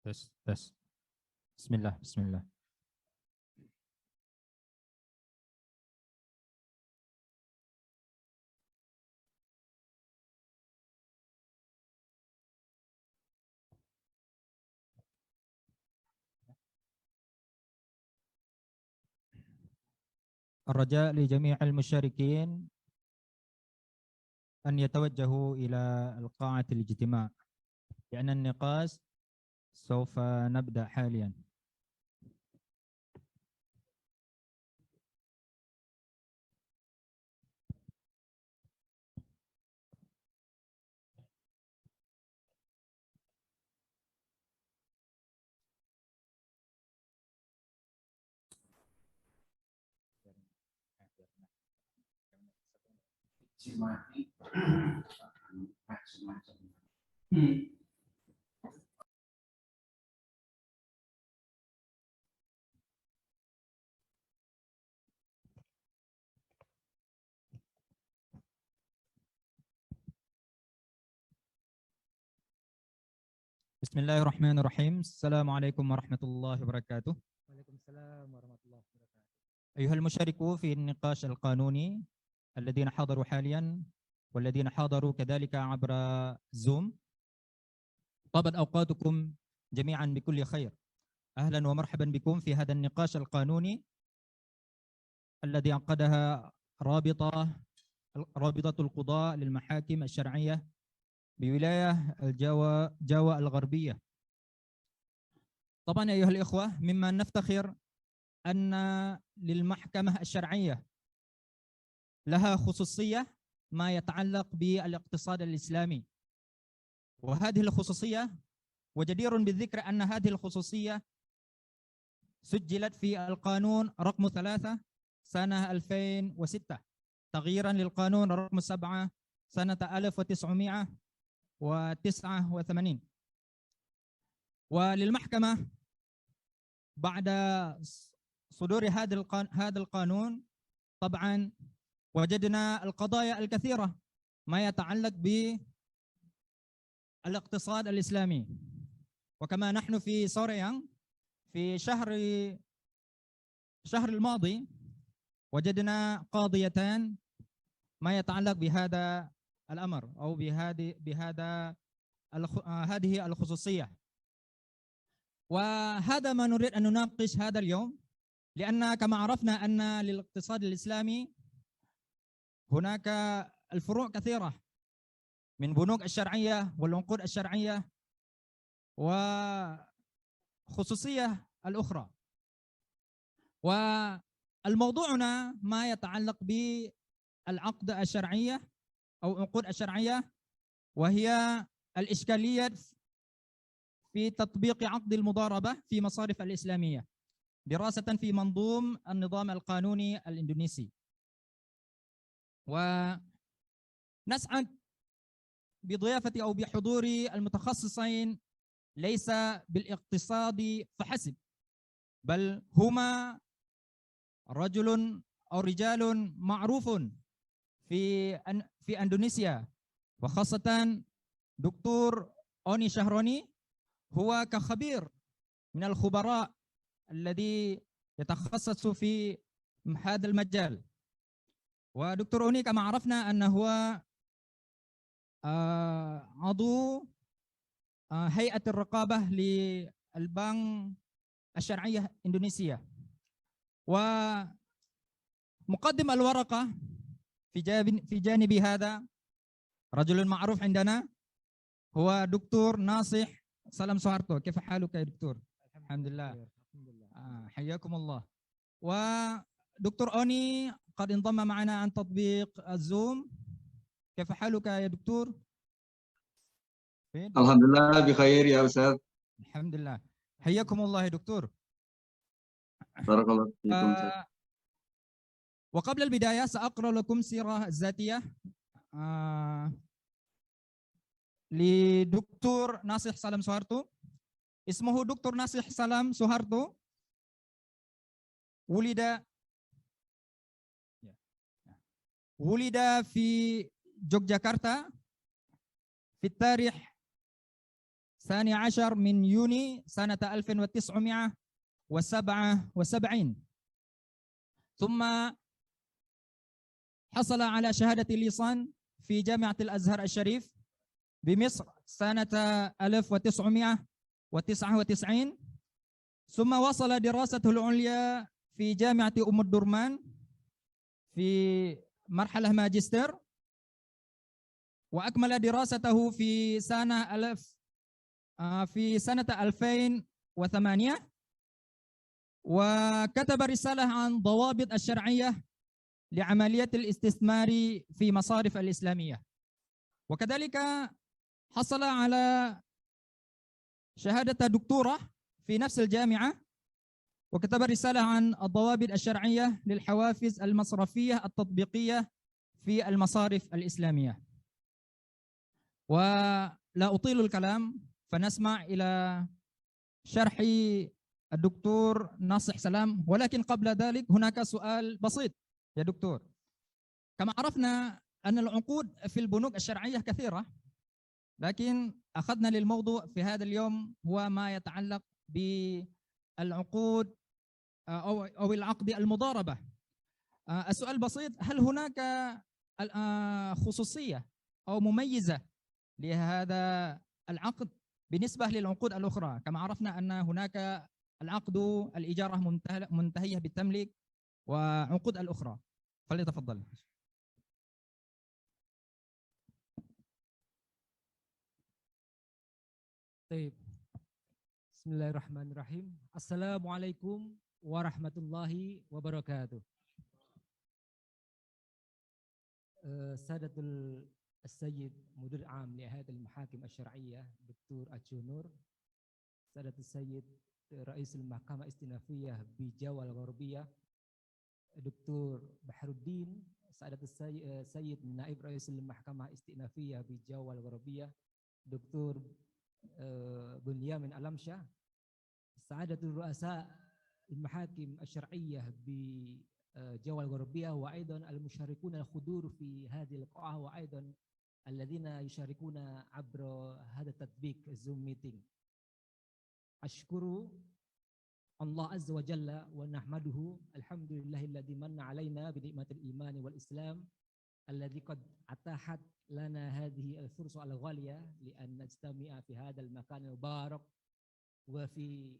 tes tes. Bismillah, bismillah. الرجاء لجميع المشاركين أن يتوجهوا إلى القاعة الاجتماع لأن النقاش سوف نبدأ حاليا. بسم الله الرحمن الرحيم. السلام عليكم ورحمة الله وبركاته. وعليكم السلام ورحمة الله وبركاته. أيها المشاركون في النقاش القانوني الذين حضروا حاليا والذين حضروا كذلك عبر زوم، طابت أوقاتكم جميعا بكل خير. أهلا ومرحبا بكم في هذا النقاش القانوني الذي عقدها رابطة القضاء للمحاكم الشرعية بولاية جاوا الغربية. طبعا أيها الإخوة، مما نفتخر أن للمحكمة الشرعية لها خصوصية ما يتعلق بالاقتصاد الإسلامي، وهذه الخصوصية وجدير بالذكر أن هذه الخصوصية سجلت في القانون رقم 3 سنة 2006 تغييرا للقانون رقم 7 سنة 1989. وللمحكمة بعد صدور هذا القانون طبعا وجدنا القضايا الكثيرة ما يتعلق بالاقتصاد الإسلامي. وكما نحن في سوريا في الشهر الماضي وجدنا قاضيتان ما يتعلق بهذا الأمر أو هذه الخصوصية. وهذا ما نريد أن نناقش هذا اليوم، لأن كما عرفنا أن للاقتصاد الإسلامي هناك الفروع كثيرة من بنوك الشرعية والعقود الشرعية وخصوصية الأخرى. والموضوعنا ما يتعلق بالعقد الشرعية أو عقود الشرعية، وهي الإشكالية في تطبيق عقد المضاربة في مصارف الإسلامية دراسة في منظوم النظام القانوني الإندونيسي. ونسعد بضيافة أو بحضور المتخصصين ليس بالاقتصاد فحسب، بل هما رجل أو رجال معروف في إندونيسيا، وخاصة دكتور أوني شهروني هو كخبير من الخبراء الذي يتخصص في هذا المجال. ودكتور أوني كما عرفنا أنه هو عضو هيئة الرقابة للبنك الشرعية إندونيسيا. ومقدم الورقة في جانب هذا رجل معروف عندنا هو دكتور ناصح سلام سوهارتو. كيف حالك يا دكتور؟ الحمد لله. حياكم الله. ودكتور أوني قد انضم معنا عن تطبيق الزوم. كيف حالك يا دكتور؟ الحمد لله بخير يا أستاذ. الحمد لله. حياكم الله يا دكتور. بارك الله فيكم. وقبل البداية سأقرأ لكم سيرة ذاتية لدكتور ناصح سلام سوهارتو. اسمه دكتور ناصح سلام سوهارتو. ولد في يوغياكرتا في التاريخ 12 من يونيو سنة 1977. ثم حصل على شهادة الليسان في جامعة الأزهر الشريف بمصر سنة 1999. ثم وصل دراسته العليا في جامعة أم الدرمان في مرحلة ماجستير، وأكمل دراسته في سنة 2008، وكتب رسالة عن ضوابط الشرعية لعملية الاستثمار في مصارف الإسلامية. وكذلك حصل على شهادة دكتوراه في نفس الجامعة، وكتب رسالة عن الضوابط الشرعية للحوافز المصرفية التطبيقية في المصارف الإسلامية. ولا أطيل الكلام، فنسمع إلى شرح الدكتور ناصح سلام. ولكن قبل ذلك هناك سؤال بسيط يا دكتور. كما عرفنا أن العقود في البنوك الشرعية كثيرة، لكن أخذنا للموضوع في هذا اليوم هو ما يتعلق بالعقود أو العقد المضاربة. السؤال بسيط: هل هناك خصوصية أو مميزة لهذا العقد بالنسبة للعقود الأخرى؟ كما عرفنا أن هناك العقد الإجارة منتهية بالتمليك وعقود الأخرى. فليتفضل. طيب. بسم الله الرحمن الرحيم. السلام عليكم ورحمة الله وبركاته. سادة السيد مدير عام لهيئة المحاكم الشرعية دكتور أجونور، سادة السيد رئيس المحكمة الاستئنافية بجاوة الغربية دكتور بحر الدين، سادة السيد نائب رئيس المحكمة الاستئنافية بجاوة الغربية دكتور بنيامين ألمشة، سعادة الرؤساء المحاكم الشرعية بجاوة الغربية، وأيضا المشاركون الحضور في هذه اللقاء، وأيضا الذين يشاركون عبر هذا التطبيق الزوم ميتينج. أشكر الله عز وجل ونحمده، الحمد لله الذي من علينا بنعمة الإيمان والإسلام، الذي قد أتاحت لنا هذه الفرصة الغالية لأن نجتمع في هذا المكان المبارك وفي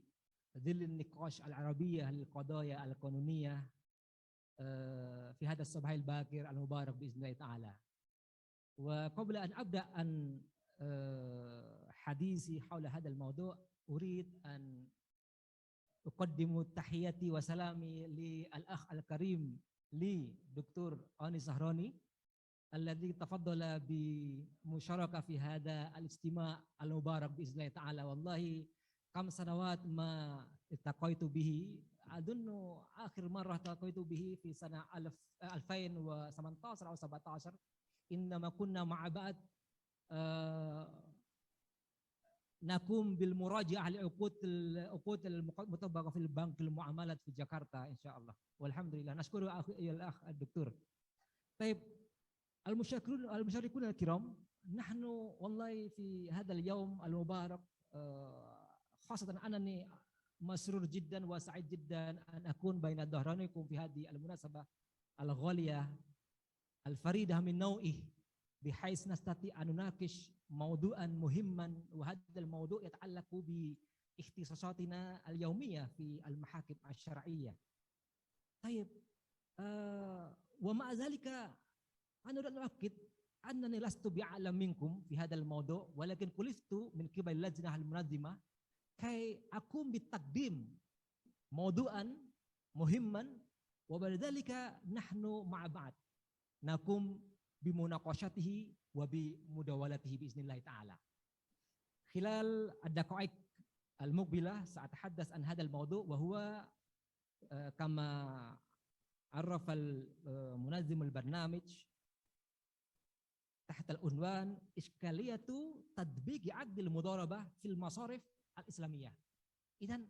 ظل النقاش العربية للقضايا القانونية في هذا الصباح الباكر المبارك بإذن الله تعالى. وقبل أن أبدأ عن حديثي حول هذا الموضوع، أريد أن أقدم تحياتي وسلامي للأخ الكريم لي دكتور آني زهراني الذي تفضل بمشاركة في هذا الاجتماع المبارك بإذن الله تعالى. والله كم سنوات ما التقيت به، أظن آخر مرة التقيت به في سنة 2018 أو 17، إنما كنا مع بعض نقوم بالمراجعة لعقود المطبقة في البنك المعاملات في جاكرتا إن شاء الله. والحمد لله، نشكر الأخ الدكتور. طيب، المشاركون الكرام، نحن والله في هذا اليوم المبارك خاصة أنني مسرور جدا وسعيد جدا أن أكون بين ظهرانكم في هذه المناسبة الغالية الفريدة من نوعه، بحيث نستطيع أن نناقش موضوعا مهما، وهذا الموضوع يتعلق باختصاصاتنا اليومية في المحاكم الشرعية. طيب، ومع ذلك أنا أريد أن أؤكد أنني لست بأعلم منكم في هذا الموضوع، ولكن كلفت من قبل اللجنة المنظمة كي أقوم بتقديم موضوعا مهما، وبذلك نحن مع بعض نقوم بمناقشته وبمداولته بإذن الله تعالى. خلال الدقائق المقبلة سأتحدث عن هذا الموضوع، وهو كما عرف منظم البرنامج تحت العنوان إشكالية تطبيق عقد المضاربة في المصارف الإسلامية. إذن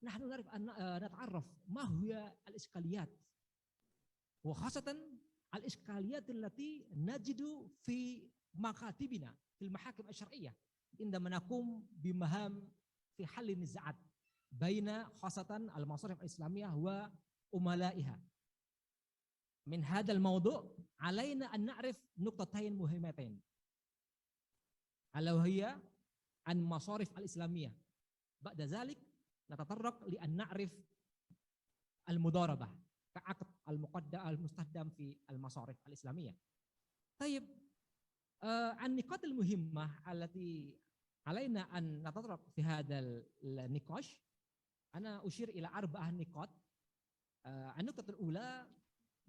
نحن نعرف أن نتعرف ما هي الإشكاليات، وخاصة الإشكاليات التي نجد في مكاتبنا في المحاكم الشرعية. عندما نقوم بمهام في حل النزاعات بين خاصة المصارف الإسلامية وأملائها. من هذا الموضوع علينا أن نعرف نقطتين مهمتين، ألا وهي عن مصارف الإسلامية. بعد ذلك نتطرق لأن نعرف المضاربة كعقد المستخدم في المصارف الإسلامية. طيب، النقاط المهمة التي علينا أن نتطرق في هذا النقاش، أنا أشير إلى 4 نقاط. النقطة الأولى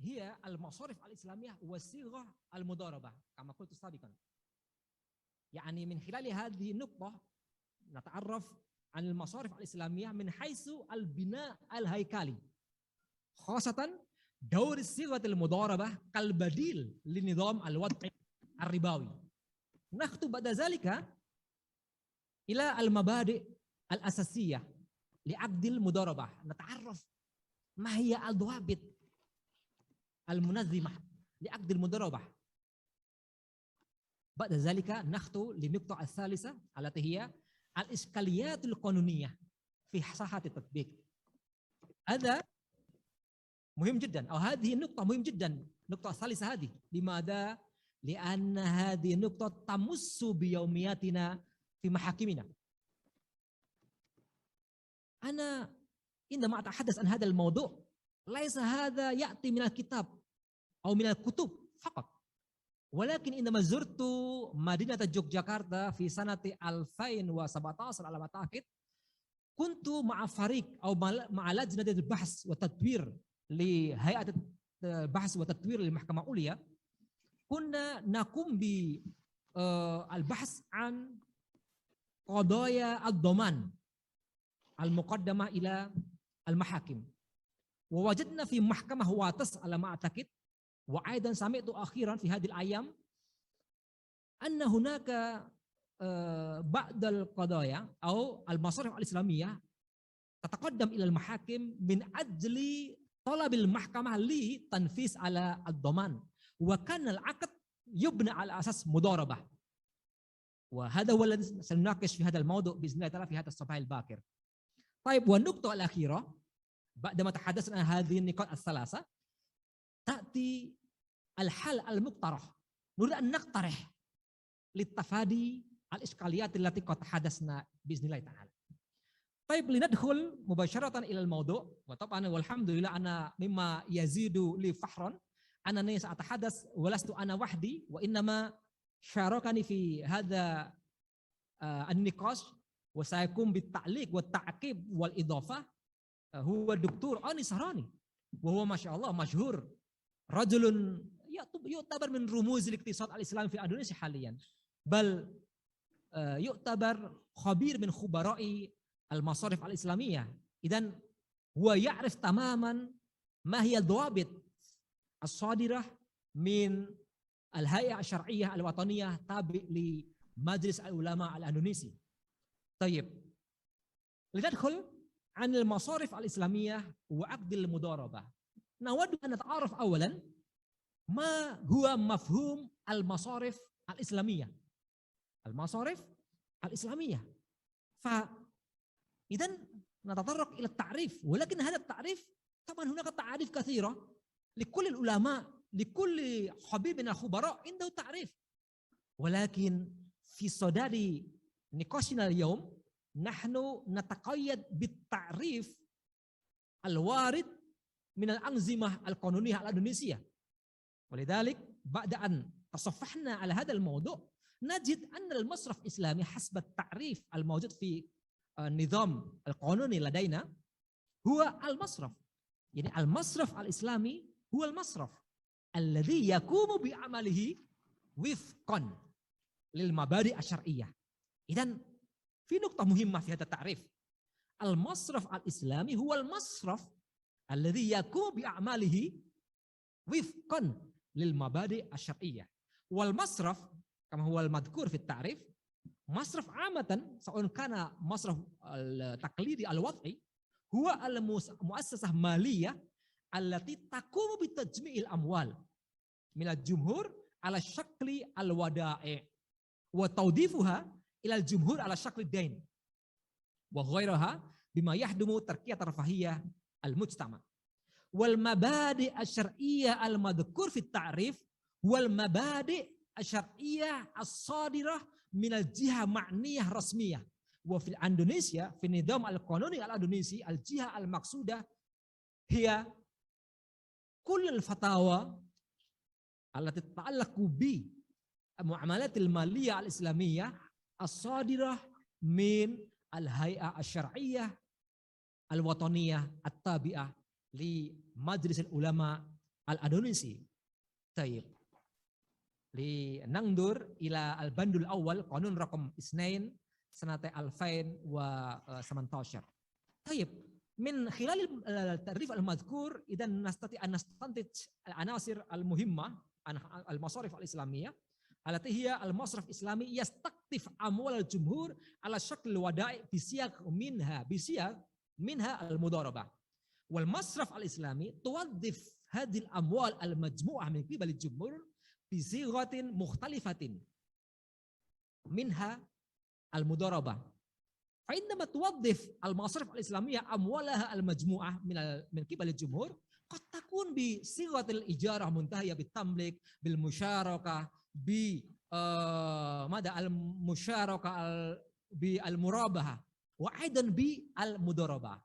هي المصارف الإسلامية وصيغة المضاربة كما قلت سابقا. يعني من خلال هذه النقطة نتعرف عن المصارف الإسلامية من حيث البناء الهيكلي، خاصة دور صيغة المضاربة كالبديل للنظام الوضعي الربوي. نخطو بعد ذلك إلى المبادئ الأساسية لعقد المضاربة، نتعرف ما هي الضوابط المنظمة لعقد المضاربة. بعد ذلك نخطو للنقطة الثالثة التي هي الإشكاليات القانونية في ساحة التطبيق. هذا مهم جدا، أو هذه النقطة مهم جدا، النقطة الثالثة هذه. لماذا؟ لأن هذه النقطة تمس بيومياتنا في محاكمنا. أنا عندما أتحدث عن هذا الموضوع ليس هذا يأتي من الكتاب أو من الكتب فقط، ولكن عندما زرت مدينة يوغياكرتا في سنة 2017 على ما أعتقد، كنت مع فريق أو مع لجنة البحث والتطوير لهيئة البحث والتطوير للمحكمة العليا. كنا نقوم بالبحث عن قضايا الضمان المقدمة إلى المحاكم، ووجدنا في محكمة واتس على ما أعتقد، وأيضا سمعت أخيرا في هذه الأيام أن هناك بعض القضايا أو المصارف الإسلامية تتقدم إلى المحاكم من أجل طلب المحكمة لتنفيذ على الضمان، وكان العقد يبنى على أساس مضاربة. وهذا هو الذي سنناقش في هذا الموضوع بإذن الله تعالى في هذا الصباح الباكر. طيب، والنقطة الأخيرة بعدما تحدثنا عن هذه النقاط الثلاثة، تأتي الحل المقترح. نريد أن نقترح للتفادي الإشكاليات التي قد تحدثنا بإذن الله تعالى. طيب، لندخل مباشرة إلى الموضوع. وطبعا والحمد لله أنا مما يزيد لي فخرا أنني سأتحدث ولست أنا وحدي، وإنما شاركني في هذا النقاش وسيقوم بالتعليق والتعقيب والإضافة هو الدكتور آني الزهراني، وهو ما شاء الله مشهور، رجل يعتبر من رموز الاقتصاد الإسلامي في إندونيسيا حاليا، بل يعتبر خبير من خبراء المصارف الإسلامية. إذن هو يعرف تماما ما هي الضوابط الصادرة من الهيئة الشرعية الوطنية تابع لمجلس العلماء الإندونيسي. طيب، لندخل عن المصارف الإسلامية وعقد المضاربة. نود أن نتعرف أولا ما هو مفهوم المصارف الإسلامية. المصارف الإسلامية، فإذا نتطرق إلى التعريف، ولكن هذا التعريف طبعا هناك تعريف كثيرة لكل العلماء، لكل خبير من الخبراء عنده تعريف، ولكن في صدد نقاشنا اليوم نحن نتقيد بالتعريف الوارد من الأنظمة القانونية الإندونيسية. ولذلك بعد أن تصفحنا على هذا الموضوع نجد أن المصرف الإسلامي حسب التعريف الموجود في النظام القانوني لدينا هو المصرف. يعني المصرف الإسلامي هو المصرف الذي يقوم بعمله وفقا للمبادئ الشرعية. إذن في نقطة مهمة في هذا التعريف، المصرف الإسلامي هو المصرف الذي يقوم بأعماله وفقا للمبادئ الشرعية. والمصرف كما هو المذكور في التعريف، مصرف عامة سواء كان مصرف التقليدي الوضعي هو المؤسسة مالية التي تقوم بتجميع الأموال من الجمهور على شكل الودائع وتوظيفها ilal jumhur ala syakli dain wa ghairaha bima yahdumu tarkiyat rafahiyah al-mujtama wal mabadi' asy-syar'iyyah al-madhkur fi ta'rif wal mabadi' asy-syar'iyyah as-sadirah minal jiha ma'niyah rasmiyah wa fil Indonesia fi nidam al-qanuni al-Indonesi al-jiha al-maqsudah hiya kull al-fatawa allati tata'allaqu bi muamalatil maliyah al-islamiyah as-sadirah min al-hay'ah asy-syar'iyyah al-wataniyah at-tabi'ah li Majlis Ulama al-Indonesi. Tayyib. Li nangdur ila al-bandul awal qanun raqam isnain sanata 2018. Tayyib. Min khilal al-ta'rif al-madhkur idan nastati an nastantij al-anasir al-muhimmah al-masarif al-islamiyah allati hiya al-masraf islami yastaktif amwal al-jumhur ala syakl wada'i bisiyaq minha al-mudarabah wal masraf al-islami tuwaddif hadhihi al-amwal al-majmu'ah min qibal al-jumhur bi sighatin mukhtalifatin minha al-mudarabah fa indama tuwaddif al-masraf al-islamiyah amwalaha al-majmu'ah min qibal al-jumhur qad takun bi sighatil ijarah muntahiyah bitamlik bil musyarakah bi mada al-musyarakah bi al-murabahah wa aidan bi al-mudarabah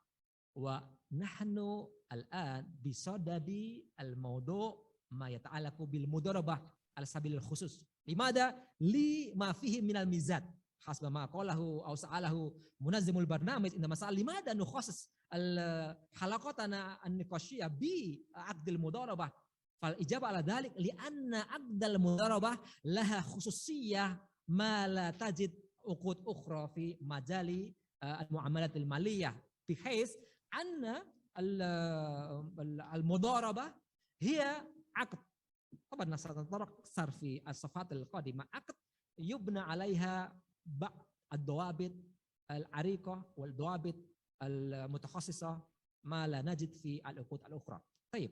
wa nahnu al-an bisadadi al-mawdu' ma yata'allaqu bil mudarabah al sabil khusus limada li ma fihi min al-mizat hasba ma qalahu aw sa'alahu munazzimul barnamij inda masal limada nukhasis al-halaqatana an-niqashiyah bi aqdil mudarabah fal ijabah ala dhalik li anna aqdal mudarabah laha khususiyyah ma la tajid uqud ukhra fi majali al-muamalat al-maliyah bihais anna al-mudarabah hiya aqd طبعا سنتطرق صار في الصفحات القادمة عقد يبنى عليها بعض الضوابط العريقة والضوابط المتخصصة ما لا نجد في العقود الأخرى. طيب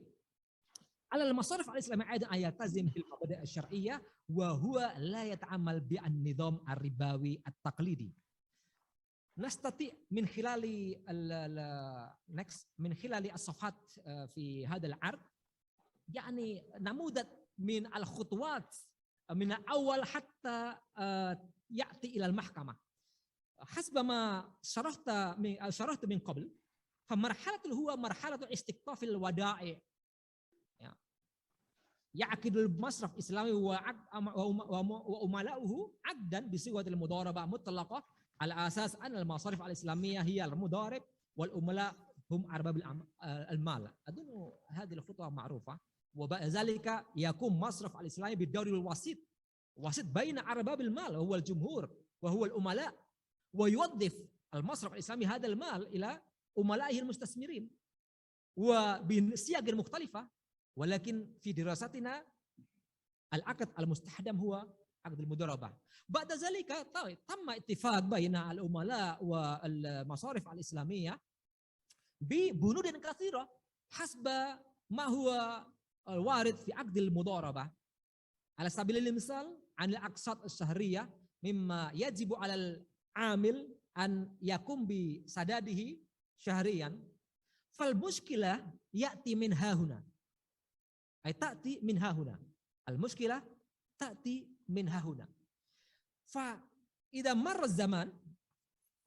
على المصارف الإسلامية أيضا أن يلتزم بالمبادئ الشرعية وهو لا يتعامل بالنظام الربوي التقليدي. نستطيع من خلال من خلال الصفحات في هذا العرض يعني نموذج من الخطوات من الأول حتى يأتي إلى المحكمة حسب ما شرحت من قبل فمرحلة هو مرحلة استكفاف الودائع يعقد المصرف الإسلامي وعملاؤه عقدا بصيغة المضاربة مطلقة على أساس أن المصارف الإسلامية هي المضارب والعملاء هم أرباب المال. أظن هذه الخطوة معروفة. وبعد ذلك يقوم مصرف الإسلامي بالدور الوسيط بين أرباب المال وهو الجمهور وهو العملاء ويوظف المصرف الإسلامي هذا المال إلى عملائه المستثمرين وبصيغ مختلفة ولكن في دراستنا العقد المستخدم هو عقد المضاربة. بعد ذلك تم اتفاق بين العملاء والمصارف الإسلامية ببنود كثيرة حسب ما هو الوارد في عقد المضاربة على سبيل المثال عن الأقساط الشهرية مما يجب على العامل أن يقوم بسداده شهريا فالمشكلة يأتي من ها هنا أي تأتي من ها هنا المشكلة تأتي من ها هنا فإذا مر الزمان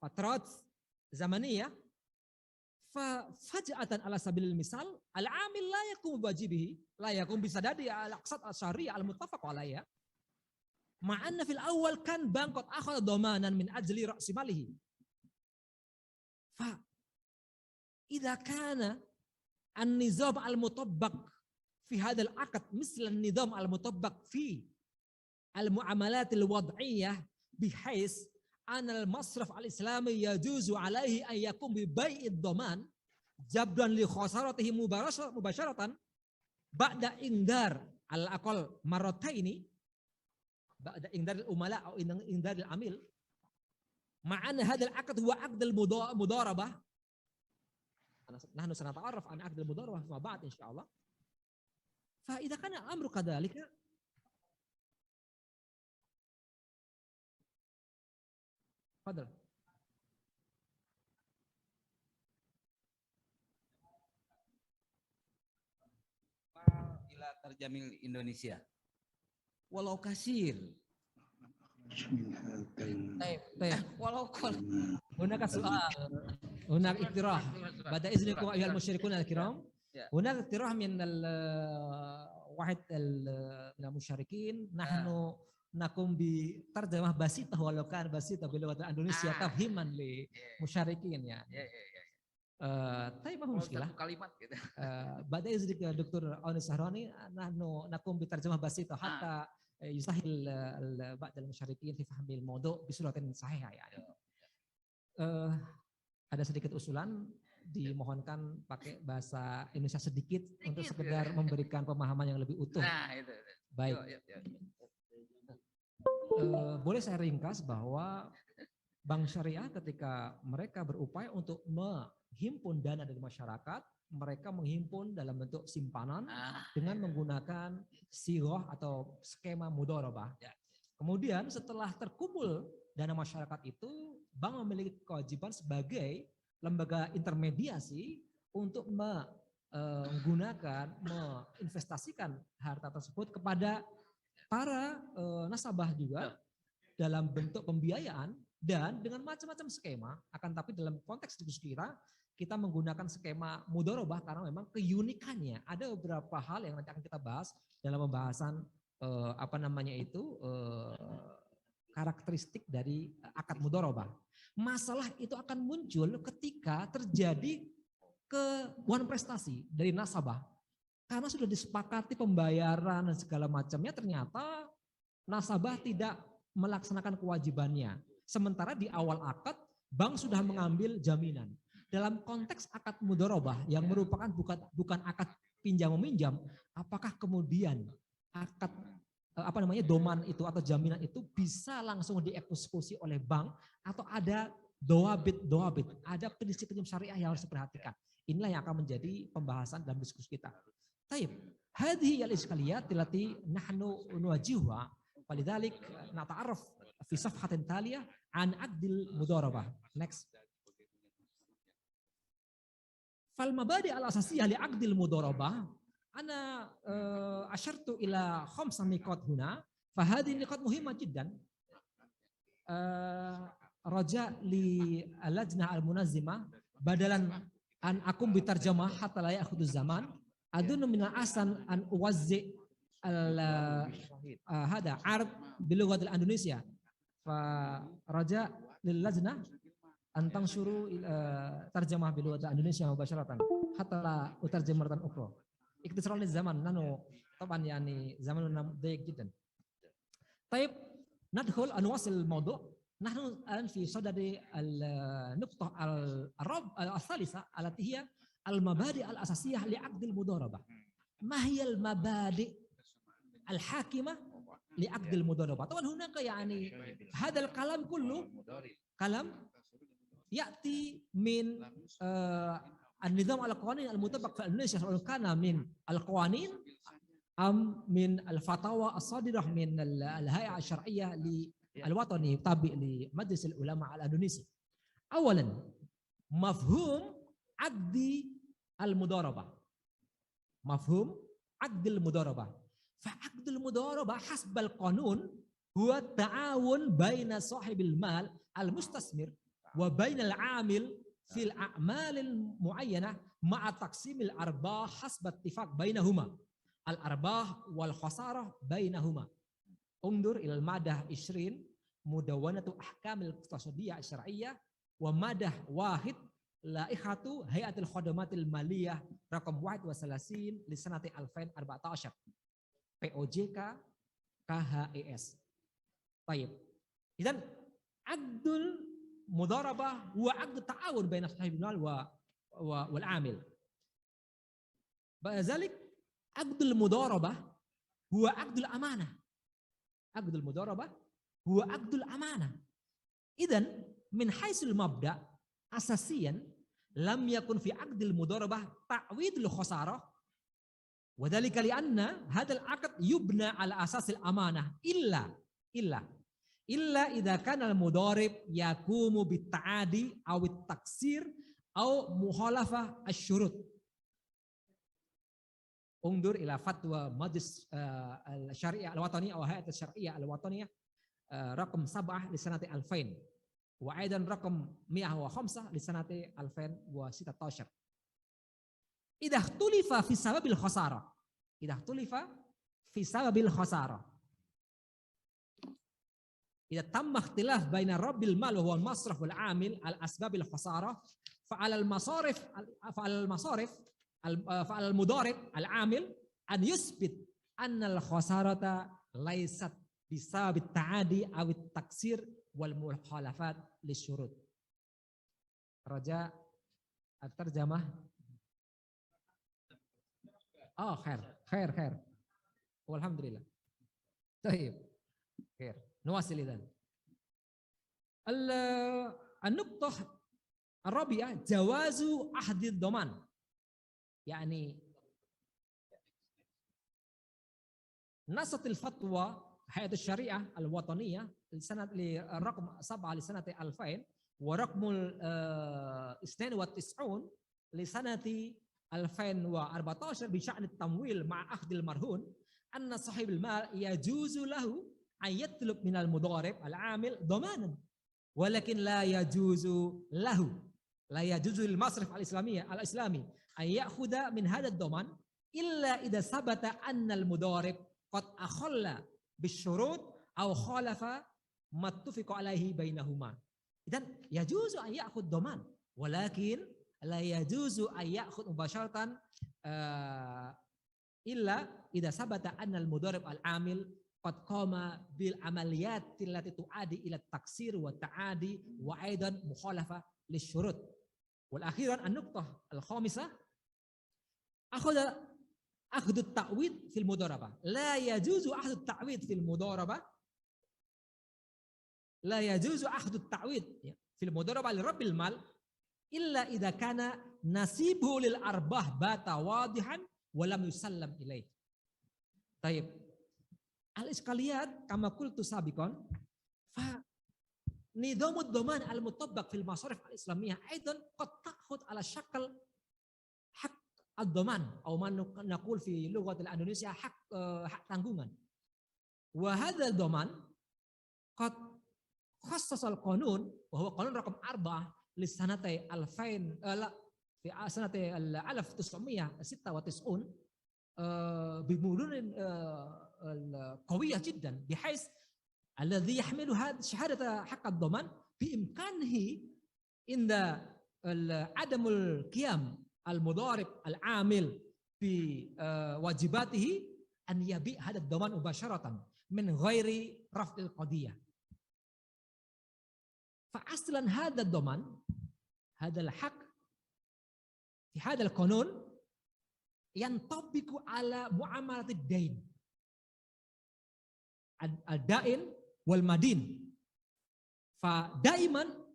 فترات زمنية ففجأة على سبيل المثال العامل لا يقوم بواجبه لا يقوم بسداد الأقساط الشهرية المتفق عليها مع أن في الأول كان بنك قد أخذ ضمانا من أجل رأس ماله فإذا كان النظام المطبق في هذا العقد مثل النظام المطبق في المعاملات الوضعية بحيث أن المصرف الإسلامي يجوز عليه أن يقوم ببيع الضمان جبرا لخسارته مباشرة بعد إنذار على الأقل مرتين بعد إنذار العملاء أو إنذار العميل مع أن هذا العقد هو عقد المضاربة نحن سنتعرف عن عقد المضاربة فيما بعد إن شاء الله فإذا كان الأمر كذلك Fadal. Ila terjamil Indonesia. Walau kasir. طيب Walau هناك سؤال هناك اقتراح بعد إذنكم أيها المشاركون الكرام هناك اقتراح من واحد من المشاركين نحن نقوم بترجمة بسيطة ولو كان بسيطة باللغة الإندونيسية تفهيما للمشاركين يعني طيب ما هو مشكلة kalimat gitu. بعد إذنك دكتور أوني سهراني نحن نقوم بترجمة بسيطة حتى يسهل بعض المشاركين في فهم الموضوع بصورة صحيحة يعني. Ada sedikit usulan dimohonkan pakai bahasa Indonesia sedikit untuk sekedar memberikan pemahaman yang lebih utuh. Nah, itu. Baik. Boleh saya ringkas bahwa Bank Syariah ketika mereka berupaya untuk menghimpun dana dari masyarakat, mereka menghimpun dalam bentuk simpanan dengan menggunakan siroh atau skema mudharabah. Kemudian setelah terkumpul dana masyarakat itu, bank memiliki kewajiban sebagai lembaga intermediasi untuk menggunakan, menginvestasikan harta tersebut kepada para nasabah juga dalam bentuk pembiayaan dan dengan macam-macam skema. Akan tapi dalam konteks diskusi kita menggunakan skema mudharabah karena memang keunikannya. Ada beberapa hal yang nanti akan kita bahas dalam pembahasan karakteristik dari akad mudharabah. Masalah itu akan muncul ketika terjadi kebutuhan prestasi dari nasabah. Karena sudah disepakati pembayaran dan segala macamnya, ternyata nasabah tidak melaksanakan kewajibannya. Sementara di awal akad, bank sudah mengambil jaminan. Dalam konteks akad mudharabah yang merupakan bukan akad pinjam meminjam, apakah kemudian akad doman itu atau jaminan itu bisa langsung dieksekusi oleh bank atau ada doabit, ada prinsip-prinsip syariah yang harus diperhatikan. Inilah yang akan menjadi pembahasan dalam diskusi kita. Taib, hadhihi al-iskaliyat allati nahnu nuwajihuha, walidhalik nata'arraf fi safhatin taliyah an aqdil mudharabah. Next. Fal mabadi al-asasiyah li aqdil mudharabah ana asyartu ila 5 niqat huna, fa hadhihi niqat muhimmah jiddan. Raja li al-lajnah al-munazzimah badalan an akum bitarjamah hatta la ya'khudhu zaman adun min al-asan an uwazzi hada ard bil lughat al-indonesia fa raja lil lajnah an tanshuru tarjamah bil lughat al-indonesia mubasharatan hatta la utarjim maratan ukhra iktisar lizaman nanu طبعا يعني زماننا ضيق جدا. طيب ندخل نواصل الموضوع. نحن الآن في صدد النقطة الثالثة التي هي المبادئ الأساسية لعقد المضاربة. ما هي المبادئ الحاكمة لعقد المضاربة؟ طبعا هناك يعني هذا الكلام كله كلام يأتي من النظام القوانين المطبق في إندونيسيا، سواء كان من القوانين أم من الفتاوى الصادرة من الهيئة الشرعية الوطني تابع لمجلس العلماء الإندونيسي. أولا مفهوم عقد المضاربة. مفهوم عقد المضاربة. فعقد المضاربة حسب القانون هو التعاون بين صاحب المال المستثمر وبين العامل في الأعمال المعينة مع تقسيم الأرباح حسب اتفاق بينهما. الأرباح والخسارة بينهما. انظر إلى المادة 20 مدونة أحكام الاقتصادية الشرعية ومادة 1 لائحة هيئة الخدمات المالية رقم 31 لسنة 2014 POJK KHES. طيب إذن عقد المضاربة هو عقد التعاون بين صاحب المال والعامل. بعد ذلك عقد المضاربة هو عقد الأمانة. عقد المضاربة هو عقد الأمانة. إذن من حيث المبدأ أساسيا لم يكن في عقد المضاربة تعويض الخسارة، وذلك لأن هذا العقد يبنى على أساس الأمانة إلا illa idza kana al-mudharib yaqumu bit-ta'adi aw at-taksir aw mukhalafah asy-syurut. Undur ila fatwa Majlis al-Syariah al-Wataniyah atau Hayat al-Syariah al-Wataniyah raqam 7 li sanati 2000 wa aidan raqam 105 li sanati 2016. Idza ikhtulifa fi sababil khasarah. Idza ikhtulifa fi sababil khasarah. Idza tamma ikhtilaf baina rabbil mal wa al-masraf wal amil al asbabil khasarah fa al masarif fa'al mudarib al-amil an yusbit anna al-khasarata laysat bisabit ta'adi aw taksir wal mukhalafat lisyurut. Raja at-tarjamah. Oh, khair. Walhamdulillah. Baik. Khair. Nuwasil idzan. An-nuqtah ar-rabi'ah jawazu ahdi ad-dhaman. يعني نصت الفتوى هيئة الشريعة الوطنية لسنة لرقم 7 لسنة 2000 ورقم 92 لسنة 2014 بشأن التمويل مع أخذ المرهون أن صاحب المال يجوز له أن يطلب من المضارب العامل ضمانا ولكن لا يجوز للمصرف الإسلامي أن يأخذ من هذا الضمان إلا إذا ثبت أن المضارب قد أخل بالشروط أو خالف ما اتفق عليه بينهما. إذن يجوز أن يأخذ ضمان ولكن لا يجوز أن يأخذ مباشرة إلا إذا ثبت أن المضارب العامل قد قام بالعمليات التي تؤدي إلى التقصير والتعادي وأيضا مخالفة للشروط. والأخيرا النقطة الخامسة أخذ التعويض في المضاربة. لا يجوز أخذ التعويض في المضاربة. لا يجوز أخذ التعويض في المضاربة لرب المال إلا إذا كان نصيبه للأرباح بات واضحا ولم يسلم إليه. طيب. الإشكاليات كما قلت سابقا فنظام الضمان المطبق في المصارف الإسلامية أيضا قد تأخذ على شكل حق الضمان أو ما نقول في لغة الإندونيسية حق tanggungan. وهذا الضمان قد خصص القانون وهو قانون رقم 4 لسنة 2000 في سنة 1996 بمرور قوية جدا بحيث الذي يحمل هذا شهادة حق الضمان بإمكانه عند عدم القيام المضارب العامل بواجباته أن يبيع هذا الضمان مباشرة من غير رفع القضية. فأصلا هذا الضمان هذا الحق في هذا القانون ينطبق على معاملة الدين الدائن والمدين. فدائما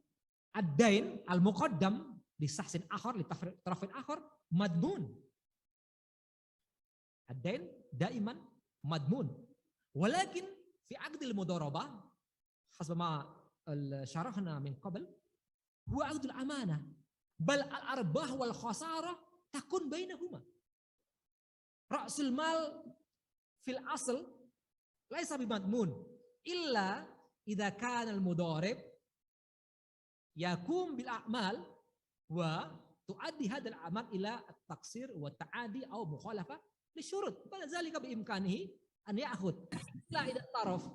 الدين المقدم لشخص آخر لطرف آخر مضمون. الدين دائما مضمون. ولكن في عقد المضاربة حسب ما شرحنا من قبل هو عقد الأمانة بل الأرباح والخسارة تكون بينهما. رأس المال في الأصل ليس بمضمون إلا إذا كان المضارب يقوم بالأعمال وتؤدي هذا الأعمال إلى التقصير والتعادي أو مخالفة للشروط. بعد ذلك بإمكانه أن يأخذ لا إذا الطرف.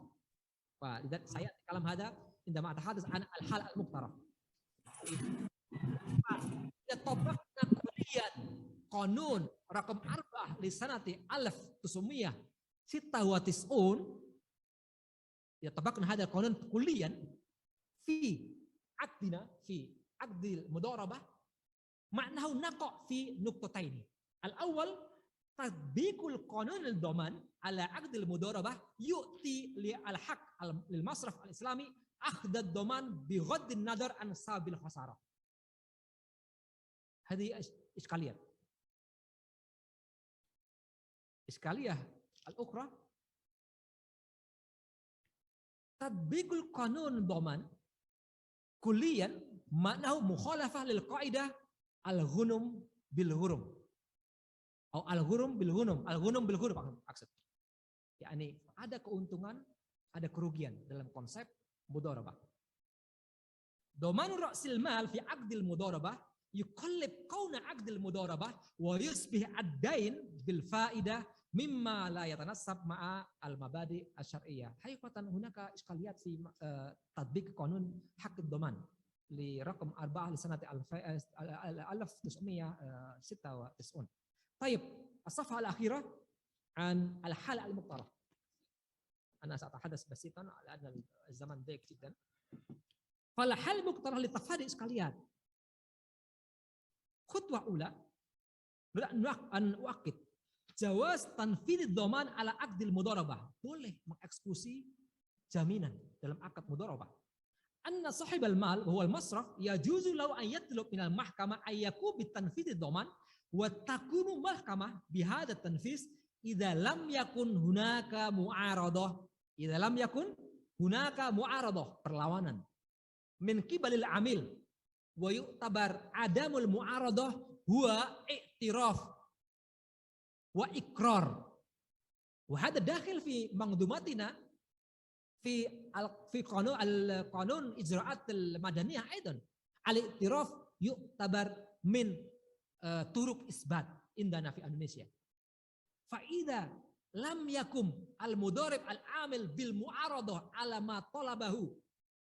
فإذا سيأتي كلام هذا عندما أتحدث عن الحال المقترف. إذا طبقنا كليا قانون رقم 4 لسنة 1996 إذا طبقنا هذا القانون كليا في عقدنا في عقد المضاربة معناه نقع في نقطتين. الأول تطبيق القانون الضمان على عقد المضاربة يؤتي للحق للمصرف الإسلامي أخذ الضمان بغض النظر عن سبب الخسارة. هذه إشكالية. إشكالية الأخرى Tadbiqul qanun dhaman kulliyan maknahu mukhalafah lil qaidah al-ghunum bil hurum. Atau al-hurum bil ghunum, al-ghunum bil hurum maksud. Yakni ada keuntungan, ada kerugian dalam konsep mudharabah. Dhamanu ra'sil mal fi aqdil mudharabah yuqallib kauna aqdil mudharabah wa yusbih ad-dain bil faidah mimma la yatanassab ma'a al-mabadi asy-syar'iyyah. Haqiqatan hunaka iskaliyat fi tatbiq qanun haqq ad-dhaman li raqam 4 li sanati 1996. طيب الصفحة الأخيرة عن الحالة المقترحة. أنا سأتحدث بسيطا لأن الزمن ضيق جدا. فالحالة المقترحة لتفادي إشكاليات. خطوة أولى أن أؤكد jawaz tanfidz dhaman ala aqdil mudharabah. Boleh mengeksekusi jaminan dalam akad mudharabah. Anna sahibal mal huwa al-masraf yajuzu lahu an yatlub minal mahkamah ayyaku bitanfidz dhaman wa takunu mahkamah bihadha tanfiz idza lam yakun hunaka mu'aradah. Idza lam yakun hunaka mu'aradah, perlawanan min qibalil amil wa yu'tabar adamul mu'aradah huwa i'tiraf wa ikrar. Wa hada dakhil fi mangdumatina fi qanun ijra'at al-madaniyah aidan. Al-i'tiraf yu'tabar min turuk isbat indana fi Indonesia. Fa idza lam yakum al-mudharib al-amil bil mu'aradah ala ma talabahu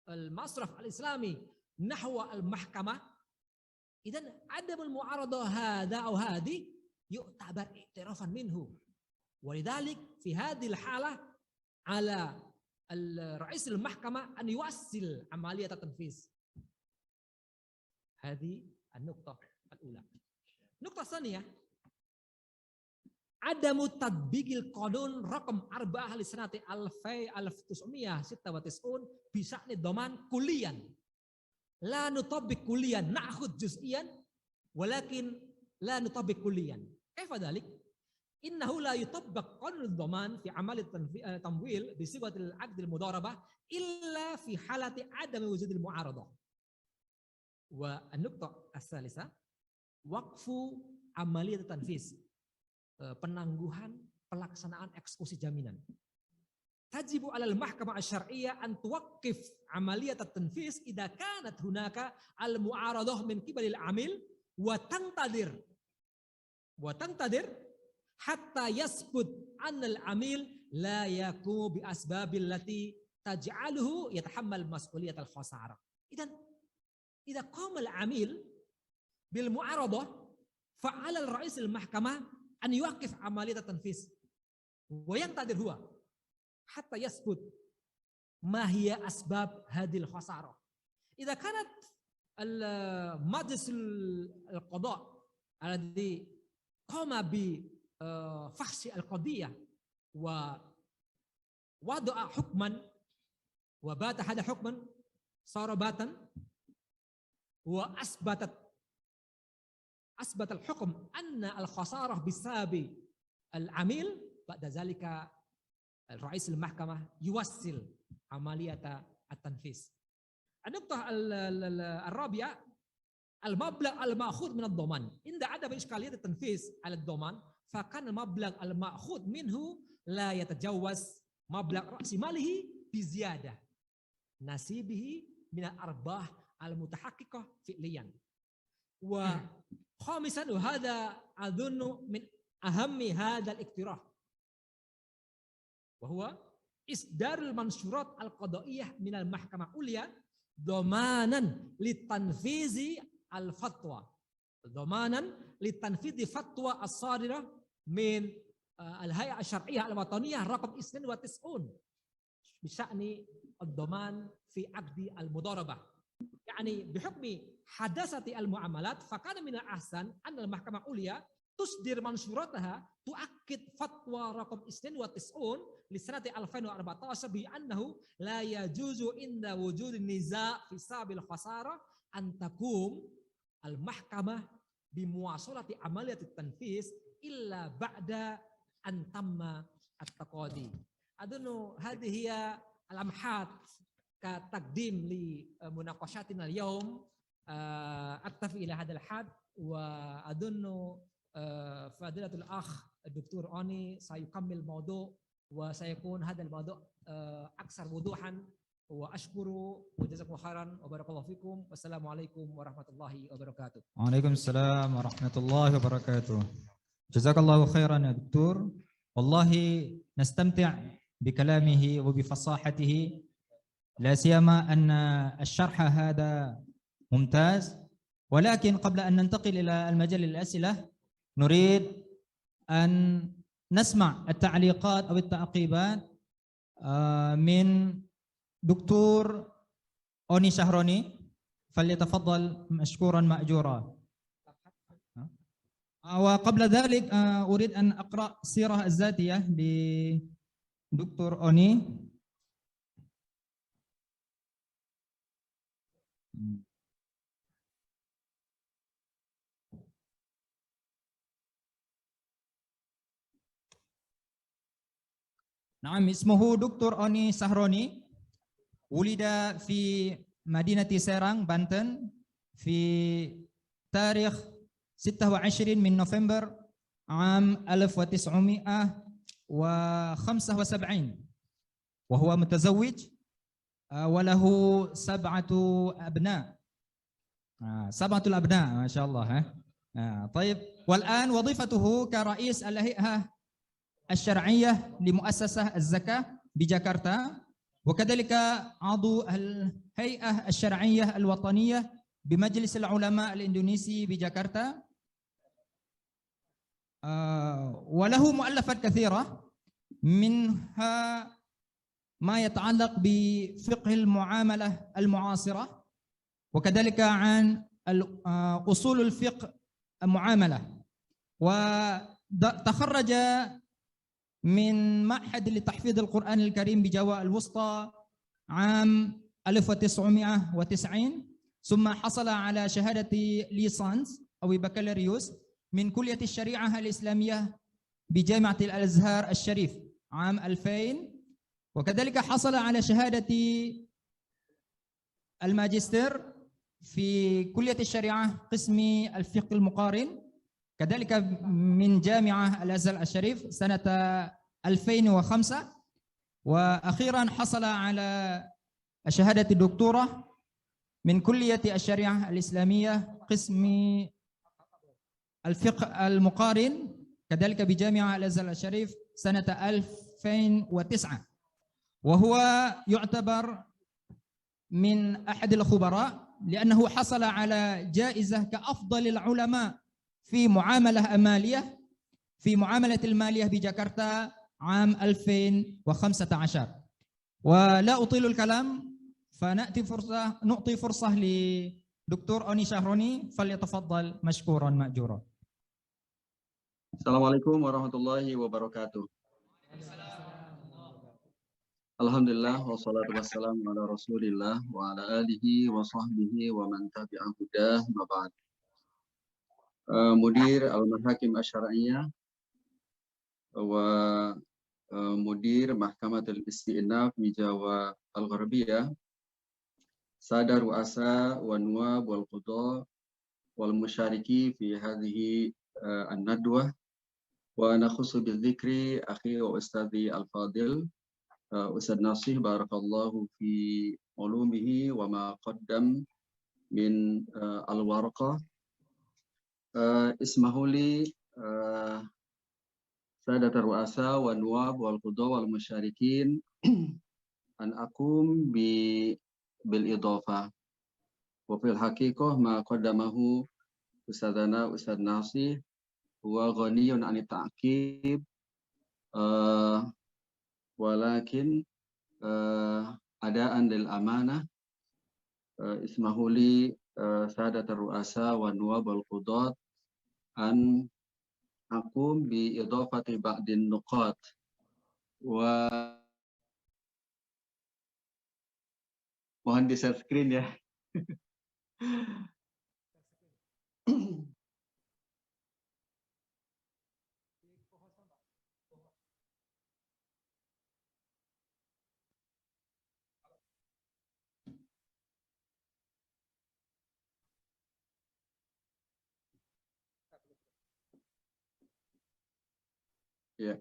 al-masraf al-islami nahwa al-mahkamah, idan adamul mu'aradah hadha aw hadi yu'tabar i'tirafan minhu. Walidhalik fi hadhil halah ala al-ra'is al-mahkamah an yuwassil amaliyat at-tanfiz. Hadi an-nuqtah al-ula. Nuqtah tsaniyah, adamu tadbiqil qanun raqam 4 li sanati 1996 bisa'ni dhaman kulliyan. La nutabbiq kulliyan, na'khudh juz'iyan walakin la nutabbiq kulliyan. Kaifa dhalik? Innahu la yutabbaq qanun dhaman fi amali tamwil bi sigatil aqdil mudharabah illa fi halati adami wujudil mu'aradah. Wa an-nuqtah as-salisa waqfu amaliyat tanfiz, penangguhan pelaksanaan eksekusi jaminan. Tajibu 'alal mahkamah asy-syar'iyyah an tuwaqqif amaliyat at-tanfiz idza kanat hunaka al-mu'aradah min qibalil amil wa tantadir hatta yasbut annal amil la yaqumu bi asbabil lati taj'aluhu yatahammal mas'uliyat al-khasarah. Idan idza qama al-amil bil mu'aradah fa 'ala al-ra'is al-mahkamah an yuwaqqif amaliyat at-tanfiz wa yantadir huwa hatta yasbut ma hiya asbab hadhil khasarah. Idza kanat al-majlis al-qada alladhi qama bi fahsi al-qadiyah wa wada'a hukman wa bata hada hukman sarabatan wa asbatat al-hukm anna al-khasarah bisabi al-amil ba'da zalika al-ra'is al-mahkamah yuwassil amaliyata at-tanfiz. An-nuqtah al-rabi'ah al-mablagh al-ma'khudh min ad-dhaman. Inda adab iskaliyat at-tanfiz al-dhaman fa kan al-mablagh al-ma'khudh minhu la yatajawaz mablagh ra'si malihi bi ziyadah nasibihi min al-arbah al-mutahaqqiqah fi'liyan. Wa khamisan wa hadha adhunnu min ahammi hadha al-iktirah wa huwa isdarul mansyurat al-qadaiyah min al-mahkamah ulya dhamanan litanfizi al-fatwa. Dhamanan litanfizi fatwa as-sadirah min al-hay'ah asy-syar'iyyah al-wataniyah raqam 92 bisya'ni ad-dhaman fi aqdi al-mudharabah. Yani bihukmi hadasati al-mu'amalat fakana min al-ahsan an al-mahkamah ulya tusdir mansyurataha tu'akkid fatwa raqam 92 li sanati 2014 bi annahu la yajuzu inda wujud niza' fi sabil khasarah an taqum al-mahkamah bi muwasalati amaliyat at-tanfiz illa ba'da an tamma at-taqadi. Adunu hadhihi الأمحات كتقديم لمناقشاتنا اليوم أكتفي إلى هذا الحد وأظن فضيلة الأخ الدكتور أوني سيكمل الموضوع وسيكون هذا الموضوع أكثر وضوحا وأشكر وجزاكم خيرا وبارك الله فيكم والسلام عليكم ورحمة الله وبركاته. وعليكم السلام ورحمة الله وبركاته. جزاك الله خيرا يا دكتور. والله نستمتع بكلامه وبفصاحته، لا سيما أن الشرح هذا ممتاز. ولكن قبل أن ننتقل إلى المجال الأسئلة نريد أن نسمع التعليقات أو التعقيبات من دكتور أوني شهروني، فليتفضل مشكورا مأجورا. وقبل ذلك أريد أن أقرأ السيرة الذاتية لدكتور أوني. نعم، اسمه دكتور أوني شهروني. ولد في مدينة سيرang بانتن في تاريخ 26 من نوفمبر عام 1975، وهو متزوج وله 7 أبناء. 7 الأبناء ما شاء الله. طيب، والآن وظيفته كرئيس الهيئة الشرعية لمؤسسة الزكاة بجاكرتا، وكذلك عضو الهيئة الشرعية الوطنية بمجلس العلماء الإندونيسي بجاكرتا. وله مؤلفات كثيرة، منها ما يتعلق بفقه المعاملة المعاصرة، وكذلك عن أصول الفقه المعاملة. وتخرج من معهد لتحفيظ القرآن الكريم بجاوة الوسطى عام 1990، ثم حصل على شهادة ليسانس أو بكالوريوس من كلية الشريعة الإسلامية بجامعة الأزهر الشريف عام 2000، وكذلك حصل على شهادة الماجستير في كلية الشريعة قسم الفقه المقارن كذلك من جامعة الأزهر الشريف سنة 2005، وأخيرا حصل على شهادة الدكتوراه من كلية الشريعة الإسلامية قسم الفقه المقارن كذلك بجامعة الأزهر الشريف سنة 2009، وهو يعتبر من أحد الخبراء لأنه حصل على جائزة كأفضل العلماء في معاملة المالية بجاكرتا عام 2015. ولا أطيل الكلام، نعطي فرصة لدكتور أوني شهروني، فليتفضل مشكورا مأجورا. Assalamualaikum warahmatullahi wabarakatuh. Alhamdulillah wassalatu wassalamu ala Rasulillah wa ala alihi wa sahbihi wa man tabi'ahu hudah ma ba'd. Mudir Al-Mahakim Asy-Syar'iyyah wa Mudir Mahkamatul Isti'naf di Jawa Al-Gharbiyah, Sada Ru'asa wa Nuwab wal Qudha wal Musyariki fi hadhihi an-nadwah, wa nakhussu bidzikri akhi wa ustadzi al-fadil Ustadz Nasih barakallahu fi ulumihi wa ma qaddam min al-warqah. Ismahuli Sadatul Ru'asa wa Nuwab wal Qudha wal Musyarikin an akum bil idhafah wa fil haqiqah ma qaddamahu Ustadzana Ustadz Nasih huwa ghaniyun an ta'qib walakin adaan lil amanah. Ismahuli Sadatul Ru'asa wa Nuwab wal Qudha an akum bi idhafati ba'din nuqat wa mohon di share screen ya. Ya.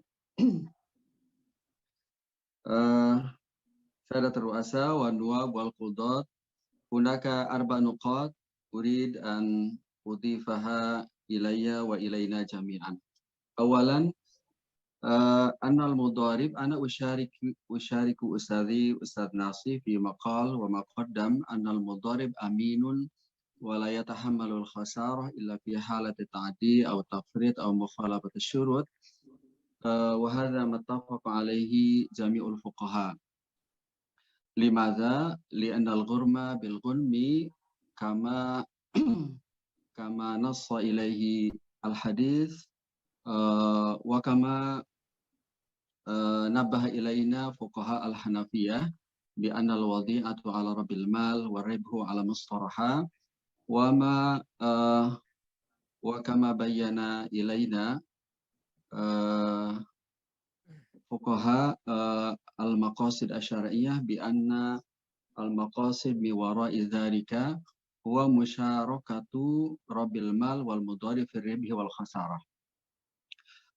Sadatul ru'asa wa nuwab wal qudat, hunaka arba nuqat urid an udhifaha ilayya wa ilayna jami'an. Awalan, anna al-mudharib ana usyariku Ustadz Nasif fi maqal wa maqaddam anna al-mudharib aminun wa la yatahammalu al-khasarah illa fi halati ta'di aw tafrid aw mukhalafat asy-syurut, wa hadha muttafaq alaihi jami'ul fuqaha. Limadza? Li'anna al-ghurma bil ghunmi kama kama nassa ilaihi al-hadits wa kama nabbaha ilaina fuqaha al-Hanafiyah bi anna al-wadi'atu 'ala rabbil mal wa ribhu 'ala mustaraha wa ma wa kama bayyana ilaina fuqaha al-maqasid asy-syar'iyyah bi anna al-maqasid mi wara'i dzalika huwa musyarakatu rabbil mal wal mudhari fi ribhi wal khasarah.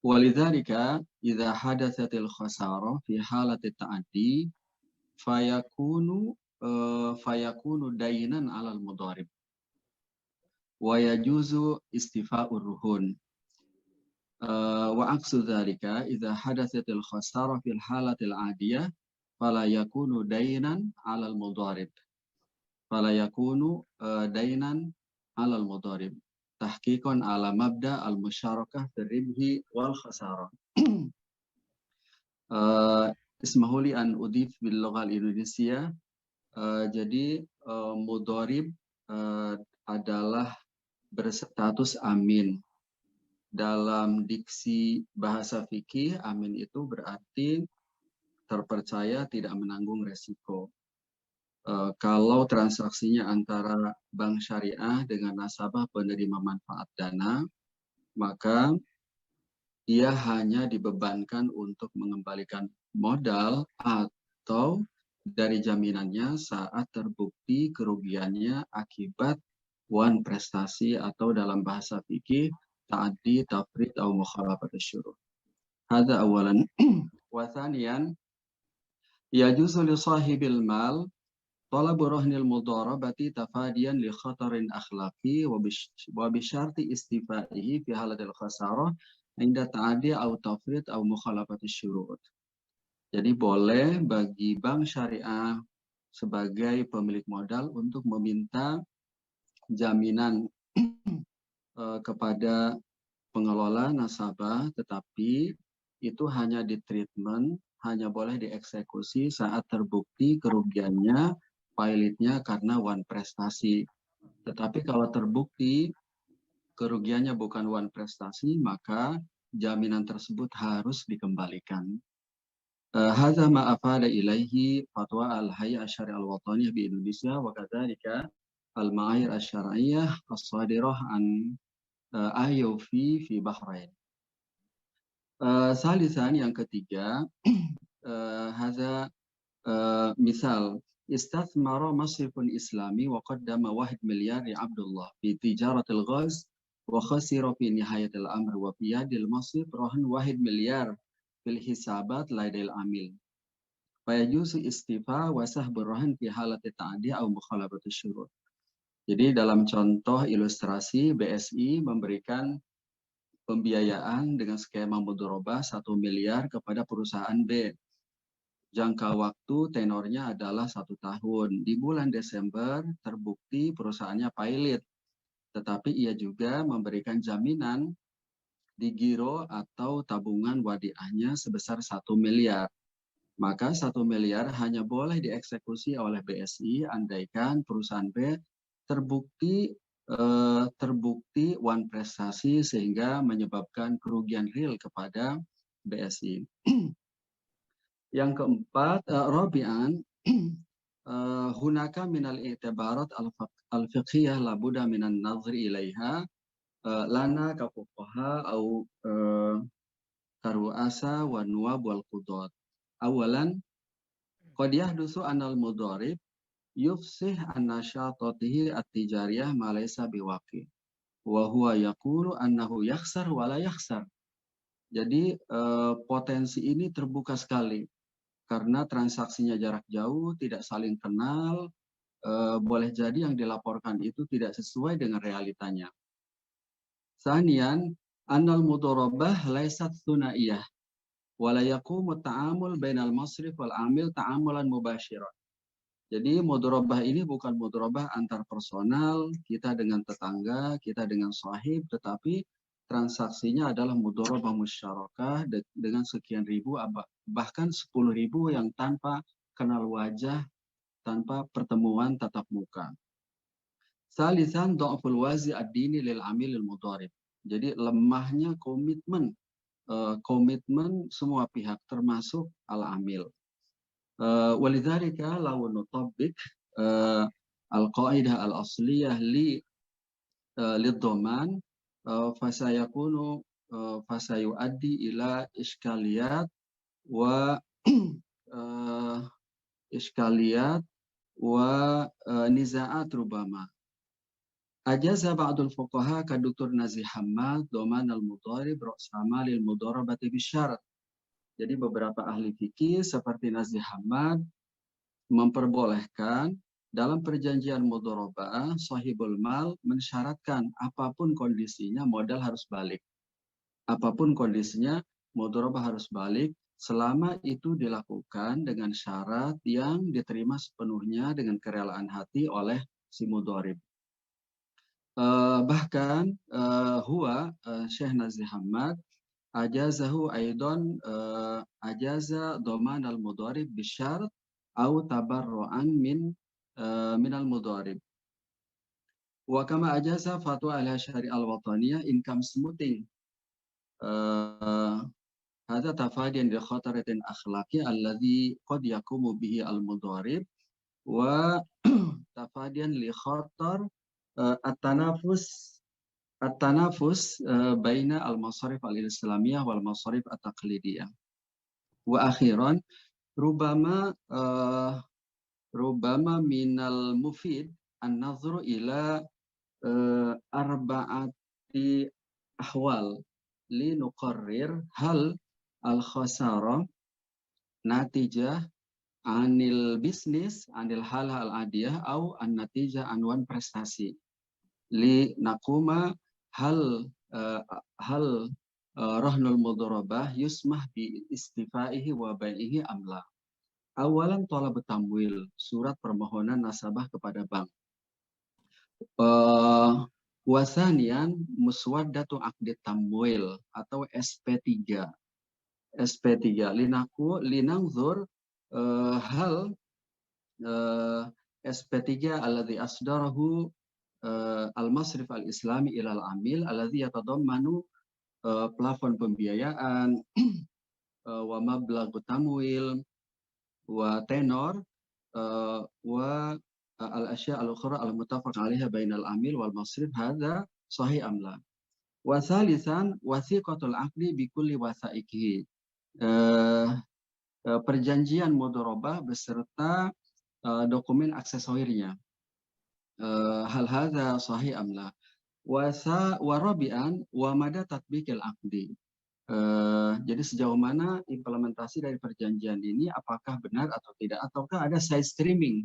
Walidzalika idza hadatsatil khasarah fi halati ta'addi fayakunu dainan 'alal mudharib wa yajuzu istifa'ur ruhun, wa aqsu dzalika idza hadatsatil khasarah fil halatil 'adiyah fala yakunu dainan 'alal mudharib dainan 'alal mudharib tahqiqan 'ala mabda al-musyarakah fil ribhi wal khasarah. Ismahuli an udif bil lughah Indonesia. Jadi mudharib adalah berstatus amin. Dalam diksi bahasa fikih, amin itu berarti terpercaya, tidak menanggung resiko. Kalau transaksinya antara bank syariah dengan nasabah penerima manfaat dana, maka ia hanya dibebankan untuk mengembalikan modal atau dari jaminannya saat terbukti kerugiannya akibat wan prestasi atau dalam bahasa fikih ta'addi, tafrid, atau mukhalafat asy-syurut. Hadza awalan. Wa thaniyan, yajuzu li sahibil mal talabu rahnil mudharabati tafadiyan li khatarin akhlaqi wa bi syarti istifaihi fi halatil khasarah inda ta'adi au tafrid au mukhalafati syurut. Jadi boleh bagi bank syariah sebagai pemilik modal untuk meminta jaminan kepada pengelola nasabah, tetapi itu hanya di treatment, hanya boleh dieksekusi saat terbukti kerugiannya, pilotnya karena wan prestasi. Tetapi kalau terbukti kerugiannya bukan wan prestasi, maka jaminan tersebut harus dikembalikan. Hadza ma afada ilaihi fatwa al-Hay'ah Asy-Syari'ah al-Wataniyah di Indonesia wa kadzalika al-ma'ayir asy-syar'iyyah as-sadirah an IOV fi Bahrain. Salisan, yang ketiga, hadza misal istathmara masrifun islami wa qaddama 1 miliar li Abdullah fi tijaratil ghaz wa khasira fi nihayatil amr wa fi yadil masrif rahan 1 miliar fil hisabat laidil amil. Fayajuzu istifa wa sahbur rahan fi halati ta'di au mukhalafati syurut. Jadi dalam contoh ilustrasi, BSI memberikan pembiayaan dengan skema mudharabah 1 miliar kepada perusahaan B. Jangka waktu tenornya adalah 1 tahun. Di bulan Desember terbukti perusahaannya pilot, tetapi ia juga memberikan jaminan di giro atau tabungan wadiahnya sebesar 1 miliar. Maka 1 miliar hanya boleh dieksekusi oleh BSI andaikan perusahaan B terbukti wan prestasi sehingga menyebabkan kerugian real kepada BSI. Yang keempat, rabi'an, hunaka minal i'tibarat al-fiqhiyah labuda minan nazri ilaiha lana kafuqaha au karu'asa wa nuwab wal qudat. Awalan, qad yahdusu anal mudharib yufsih an nasyatatihi at-tijariyah ma laysa biwaqi wa huwa yaqulu annahu yakhsar wa la yakhsar Jadi potensi ini terbuka sekali karena transaksinya jarak jauh, tidak saling kenal, boleh jadi yang dilaporkan itu tidak sesuai dengan realitanya. Sanian, annal mudharabah laysat thunaiyah wa la yaqumu ta'amul bainal masrif wal amil ta'amulan mubasyiran. Jadi mudharabah ini bukan mudharabah antar personal, kita dengan tetangga, kita dengan sahib, tetapi transaksinya adalah mudharabah musyarakah dengan sekian ribu, bahkan 10.000 yang tanpa kenal wajah, tanpa pertemuan tatap muka. Salisan dha'ful wazi ad-dini lil amil al mudharib. Jadi lemahnya komitmen semua pihak termasuk al-amil. Walidzalika law nutabbik al-qaidah al-asliyah lidhaman fasayakunu fasayuaddi ila iskaliyat wa nizaat rubama. Ajaza ba'dul fuqaha ka Dr. Nazih Hammad dhaman al-mudharib ra'samal al-mudharabati bisyarat. Jadi beberapa ahli fikih seperti Nazih Hammad memperbolehkan dalam perjanjian mudharabah sahibul mal mensyaratkan apapun kondisinya modal harus balik. Apapun kondisinya mudharabah harus balik selama itu dilakukan dengan syarat yang diterima sepenuhnya dengan kerelaan hati oleh si mudharib. Bahkan Syekh Nazih Hammad ajazahu aidan ajaza dhaman al-mudharib bisyart au tabarru'an min al-mudharib. Wa kama ajaza fatwa al-Asy'ari al-Wataniyah income smoothing. Hadza tafadiyan li khataratin akhlaqi alladhi qad yakumu bihi al-mudharib wa tafadiyan li khatar at-tanafus baina al-masarif al-islamiyah wal masarif at-taqlidiyah. Wa akhiran rubama minal mufid an-nadhru ila arba'ati ahwal li nuqarrir hal al-khasara natijah anil bisnis anil hal adiyah au an-natijah anwan prestasi li nakuma hal rahnul mudharabah yusmah bi istifaihi wa bai'ihi amla. Awalan tolab tamwil, surat permohonan nasabah kepada bank. Wasanian muswaddatu aqdi tamwil atau SP3. SP3 linangzur hal SP3 alladhi asdarahu al-masrif al-islami ilal amil alladhi yatadammanu plafon pembiayaan wa mablaghu tamwil wa tenor wa al-asya' al-ukhra al-muttafaq 'alaiha bainal amil wal masrif hadza sahih am la. Wa thalitsan wasiqatul 'aqdi bi kulli wasaiqihi. Perjanjian mudharabah beserta dokumen aksesorirnya. Hal hadza sahih am la. Wa rabi'an wa mada tatbiqil 'aqdi. Jadi sejauh mana implementasi dari perjanjian ini apakah benar atau tidak, ataukah ada side streaming.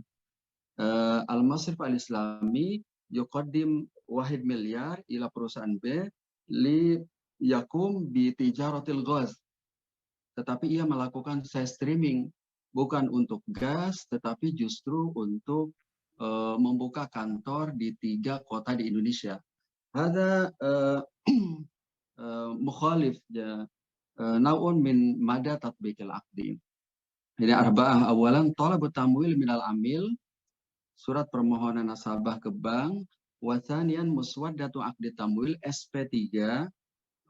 Al-Masrif al-Islami yuqaddim 1 miliar ila perusahaan B li yakum bi tijaratil ghaz, tetapi ia melakukan side streaming bukan untuk gas tetapi justru untuk membuka kantor di 3 kota di Indonesia. Ada mukhalif naun min mada tatbiqil aqdi. Jadi arba'ah awalan talabut tamwil minal amil, surat permohonan nasabah ke bank, wasanian muswaddatu aqdi tamwil SP3,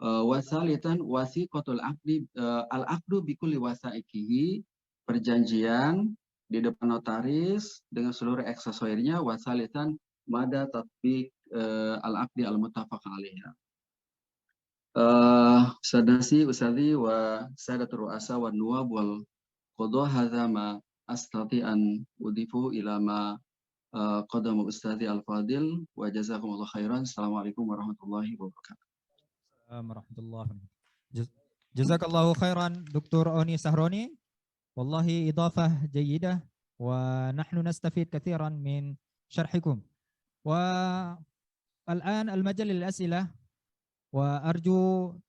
wasalitan wasiqatul aqdi al-aqdu bi kulli wasaiqihi, perjanjian di depan notaris dengan seluruh aksesorirnya, wasalitan mada tatbiq al-aqdi al-muttafaq 'alaiha. Sadasi usadi wa sadatul ru'asa wa nuwab wal qadha hadza ma astati an udifu ila ma qadama ustadi al-fadil wa jazakumullahu khairan. Assalamualaikum warahmatullahi wabarakatuh. Warahmatullahi wabarakatuh. Jazakallahu khairan Dr. Oni Sahroni. Wallahi idafah jayyidah wa nahnu nastafid kathiran min syarhikum. Wa الآن المجال للأسئلة وأرجو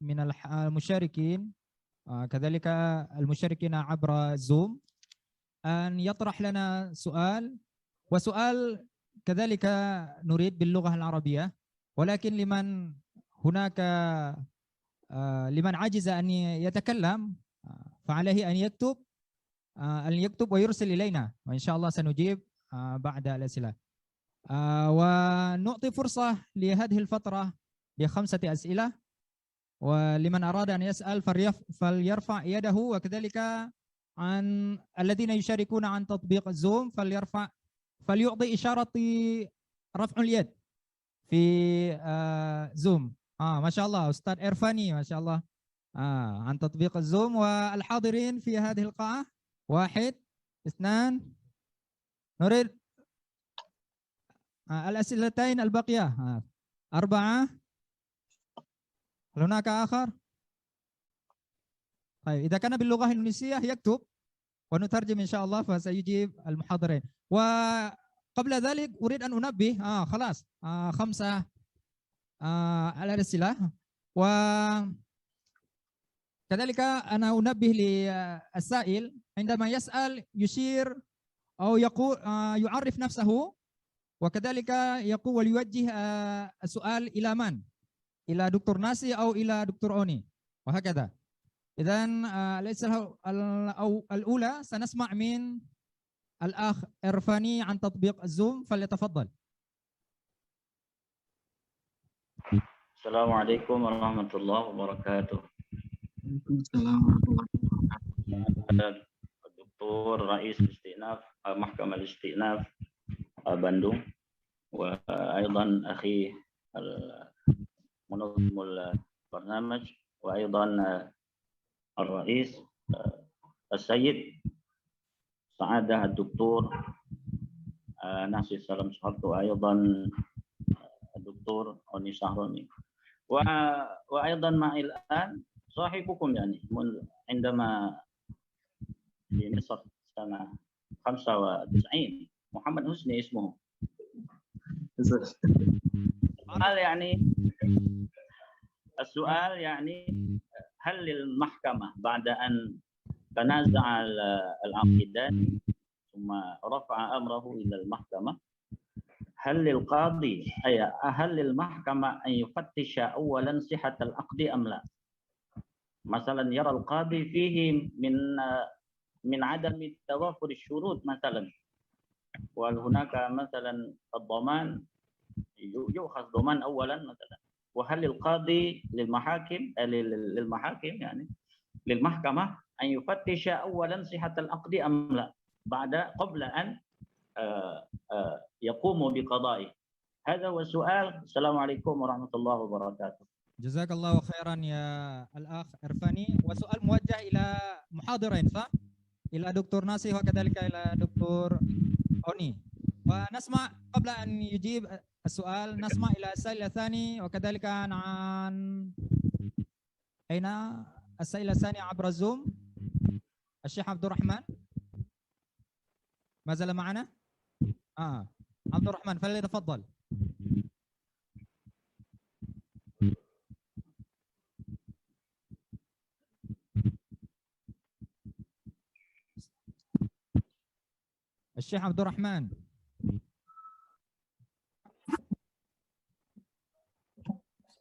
من المشاركين كذلك المشاركين عبر زوم أن يطرح لنا سؤال، وسؤال كذلك نريد باللغة العربية، ولكن لمن عجز أن يتكلم فعليه أن يكتب ويرسل إلينا، وإن شاء الله سنجيب بعد الأسئلة. ونعطي فرصة لهذه الفترة ب5 أسئلة، ولمن أراد أن يسأل فليرفع يده، وكذلك عن الذين يشاركون عن تطبيق زوم فليعطي إشارة رفع اليد في زوم. ما شاء الله أستاذ إرفاني ما شاء الله عن تطبيق الزوم. والحاضرين في هذه القاعة 1 2 نريد الأسئلتين الباقية 4. هل هناك آخر؟ طيب إذا كان باللغة الإندونيسية يكتب ونترجم إن شاء الله فسيجيب المحاضرين. وقبل ذلك أريد أن أنبه خلاص 5 الأسئلة، وكذلك أنا أنبه للسائل عندما يسأل يشير أو يقول يعرف نفسه، وكذلك يقول ويوجه السؤال إلى من؟ إلى دكتور ناسي أو إلى دكتور أوني وهكذا. إذن الأسئلة الأولى سنسمع من الأخ إرفاني عن تطبيق الزوم، فليتفضل. السلام عليكم ورحمة الله وبركاته. السلام ورحمة الله وبركاته. الدكتور رئيس الاستئناف محكمة الاستئناف بندung، وأيضا أخي منظم البرنامج، وأيضا الرئيس السيد سعادة الدكتور ناصر سلام سوهارتو، وأيضا الدكتور أوني سهروني، وأيضا معي الآن صاحبكم يعني عندما في مصر سنة 95 محمد حسني اسمه. السؤال يعني هل للمحكمة بعد أن تنازع العقيدان ثم رفع أمره إلى المحكمة، هل للمحكمة أن يفتش أولا صحة العقد أم لا؟ مثلا يرى القاضي فيه من عدم توافر الشروط مثلا، وهل هناك مثلا الضمان يؤخذ ضمان اولا مثلا، وهل للقاضي للمحاكم يعني للمحكمة ان يفتش اولا صحة العقد ام لا قبل ان يقوموا بقضائه؟ هذا هو السؤال. السلام عليكم ورحمة الله وبركاته. جزاك الله خيرا يا الأخ إرفاني. وسؤال موجه إلى محاضرين صح؟ إلى دكتور ناصي وكذلك إلى دكتور أوني. ونسمع قبل أن يجيب السؤال نسمع إلى السائل الثاني، وكذلك عن أين السائل الثاني عبر الزوم؟ الشيخ عبد الرحمن ما زال معنا؟ عبد الرحمن فليتفضل. الشيخ عبد الرحمن.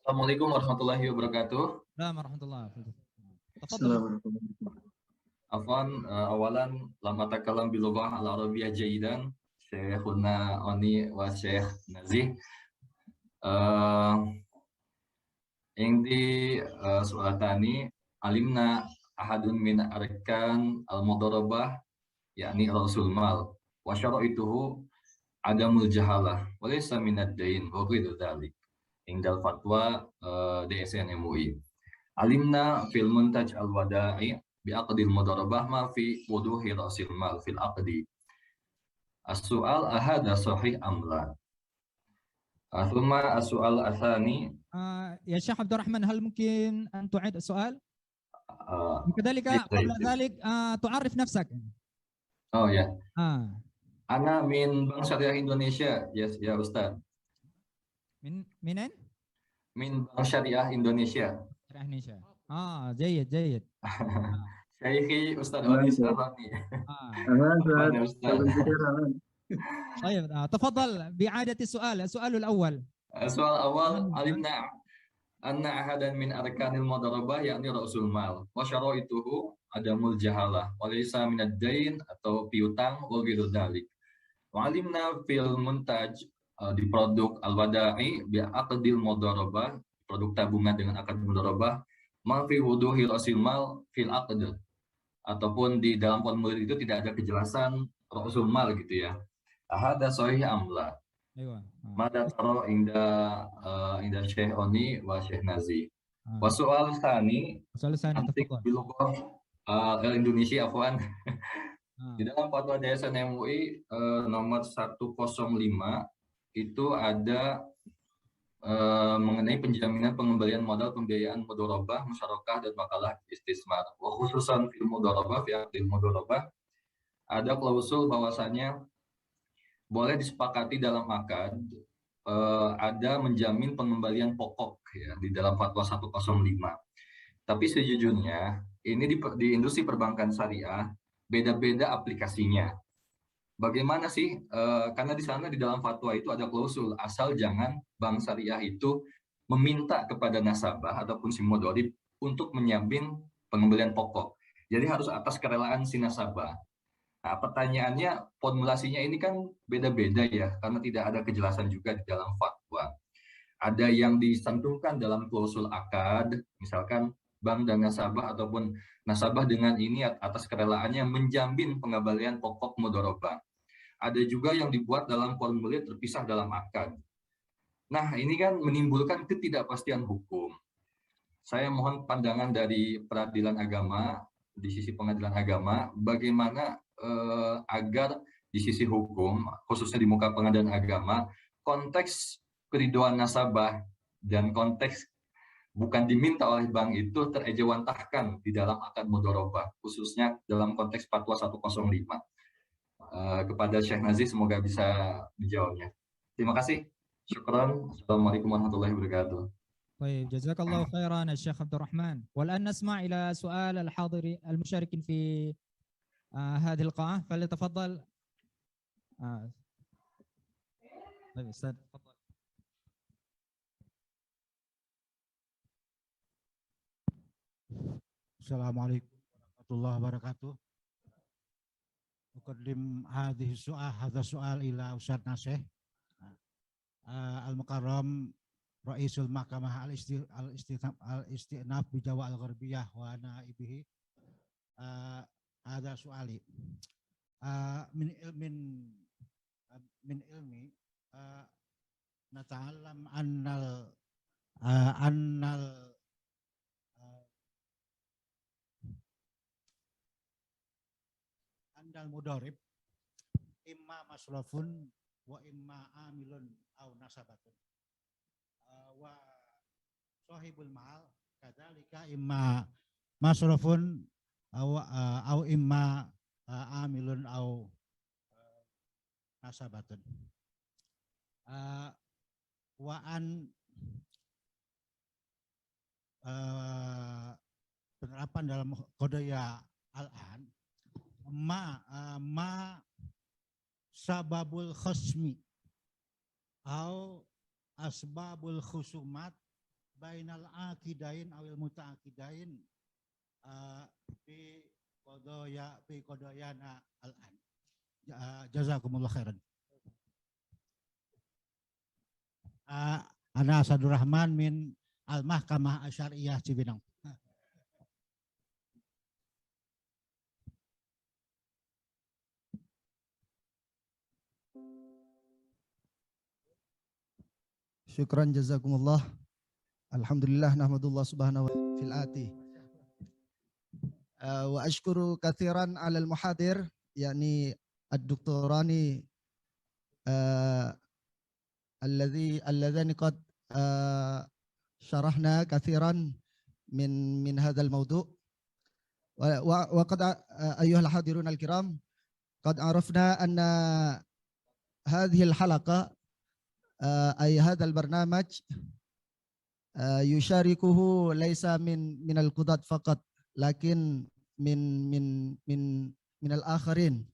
Assalamualaikum warahmatullahi wabarakatuh. السلام ورحمة الله. السلام ورحمة الله. Afwan, awalan lama takalam bilughah al-arabiyyah jayidan, Syekhuna Oni wa Syekh Nazih. Indi su'atani alimna ahadun min arkan al-mudarabah yakni rasul mal wa syara'ituhu adamul jahalah wa laysa min ad-dain wa ghairu dzalik indal fatwa DSN MUI. Alimna fil muntaj al-wada'i bi aqdil mudarabah ma fi wuduhi rasil mal fil aqdi. As-su'al ahada sahih am la? Thumma as-su'al athani. يا شيخ عبد الرحمن هل ممكن أن تعيد السؤال؟ وكذلك bisa قبل itu. ذلك تعرف نفسك. Oh ya, آه. Ana min Bank Syariah Indonesia, yes ya Ustaz. منين؟ Min Bank Syariah Indonesia. إندونيسيا. جيد جيد. Syekhi Ustaz أهلا Onis سعد. Sahroni. أهلا Afwan سعد. ya Ustaz. شكرا كثيرا. طيب تفضل بإعادة السؤال الأول. Soal awal, alimna anna ahadan min arkanil mudarabah yakni ra'sul mal wa syara'ituhu adamul jahalah wa laysa minad dain atau piutang wa ghairu dzalik. Wa alimna fil muntaj di produk al-wada'i bi aqdil mudarabah, produk tabungan dengan akad mudarabah, ma fi wuduhi ra'sil mal fil aqd, ataupun di dalam formulir itu tidak ada kejelasan ra'sul mal gitu ya. Ahada sahih amla. أيوة. Mada taro inda Syekh Oni wa Syekh Nazi. Wa soal tani السؤال الثاني antik تفضل. bilughah Indonesia afwan. Di dalam fatwa Yayasan MUI nomor 105 itu ada mengenai penjaminan pengembalian modal pembiayaan mudharabah, musyarakah dan makalah istismar. Wa khususan fil mudharabah, fi aqdil mudharabah ada klausul bahwasanya boleh disepakati dalam akad ada menjamin pengembalian pokok ya di dalam fatwa 105. Tapi sejujurnya ini di industri perbankan syariah beda-beda aplikasinya. Bagaimana sih? Karena di sana di dalam fatwa itu ada klausul asal jangan bank syariah itu meminta kepada nasabah ataupun si mudharib untuk menjamin pengembalian pokok. Jadi harus atas kerelaan si nasabah. Nah, pertanyaannya, formulasinya ini kan beda-beda ya, karena tidak ada kejelasan juga di dalam fatwa. Ada yang disantumkan dalam klausul akad, misalkan bank dan nasabah ataupun nasabah dengan ini atas kerelaannya menjamin pengembalian pokok mudharabah. Ada juga yang dibuat dalam formulir terpisah dalam akad. Nah, ini kan menimbulkan ketidakpastian hukum. Saya mohon pandangan dari peradilan agama, di sisi pengadilan agama, bagaimana agar di sisi hukum, khususnya di muka pengadilan agama, konteks keridhoan nasabah dan konteks bukan diminta oleh bank itu terejawantahkan di dalam akad mudharabah, khususnya dalam konteks fatwa 105. Kepada Syekh Nazi semoga bisa dijawabnya. Terima kasih. Syukran. Assalamualaikum warahmatullahi wabarakatuh. طيب جزاك الله خيرا الشيخ عبد الرحمن. والآن نسمع إلى سؤال الحاضر المشاركين في هذه القاعة فليتفضل. طيب أستاذ تفضل. Assalamualaikum warahmatullahi wabarakatuh. Uqaddim hadha soal ila Ustaz Nasih al-Mukarram Raisul Mahkamah al-Istinaf bi Jawa al-Gharbiyah wa naibihi. Ada soali min ilmi nata'allam annal andal mudharib imma masrafun wa imma amilun aw nasabatun wa sahibul mal kadzalika imma masrafun aw imma amilun aw nasabatun wa an penerapan dalam qadaya al-an ma sababul khasmi au asbabul khusumat bainal akidain awil mutaakidain fi qadayana al-an. Jazakumullah khairan. Ana Asadur Rahman min Al-Mahkamah Asyariyah Cibinong. Syukran jazakumullah. Alhamdulillah nahmadullah subhanahu wa fil ati. Wa ashkuru kathiran ala al-muhadir yakni ad-doktorani alladhani qad syarahna kathiran min hadha al-mawdu'. وقد أيها الحاضرون الكرام قد عرفنا أن هذه الحلقة أي هذا البرنامج يشاركه ليس من القضاة فقط لكن من الآخرين.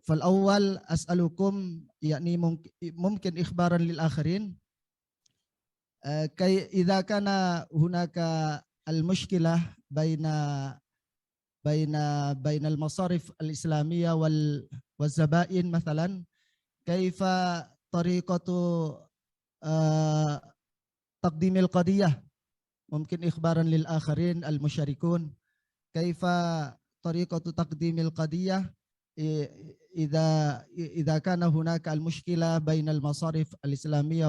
فالأول أسألكم يعني ممكن إخبارا للآخرين إذا كان هناك المشكلة بين المصارف الإسلامية والزبائن مثلا، كيف طريقة تقديم القضية؟ ممكن إخبارا للآخرين المشاركون كيف طريقة تقديم القضية إذا كان هناك المشكلة بين المصارف الإسلامية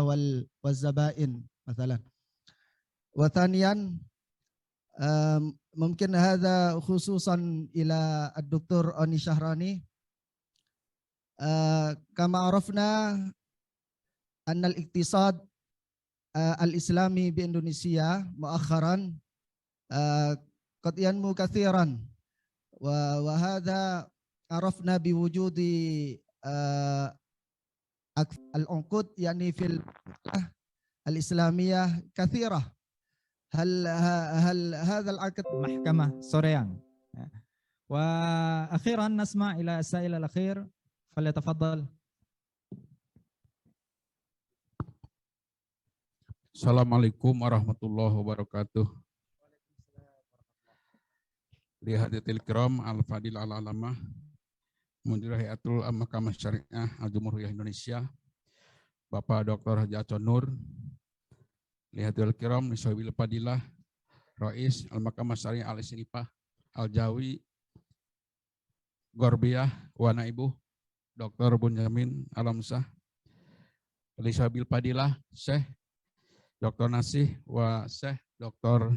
والزبائن مثلا. وثانيا ممكن هذا خصوصا إلى الدكتور أوني شهراني. كما عرفنا أن الاقتصاد الإسلامي بإندونيسيا مؤخرا قد ينمو كثيرا، وهذا عرفنا بوجود العنقود يعني في الإسلامية كثيرة. هل هذا العقد محكمة سوريان. وأخيرا نسمع إلى السائل الأخير فليتفضل. Assalamualaikum warahmatullahi wabarakatuh. Lihadatil kiram al-fadil al-alamah Mudir Hayatul Mahkamah Syariah Al-Jumhuriyah Indonesia Bapak Dr. Haji Acon Nur, Lihadatil kiram Niswabil Fadilah Rais Al-Mahkamah Syariah Al-Isnipah Al-Jawi Gorbiyah wa Naibuh Dr. Bunyamin Alamsah, Liswabil Fadilah Syekh Dr. Nasih wa Syekh Dr.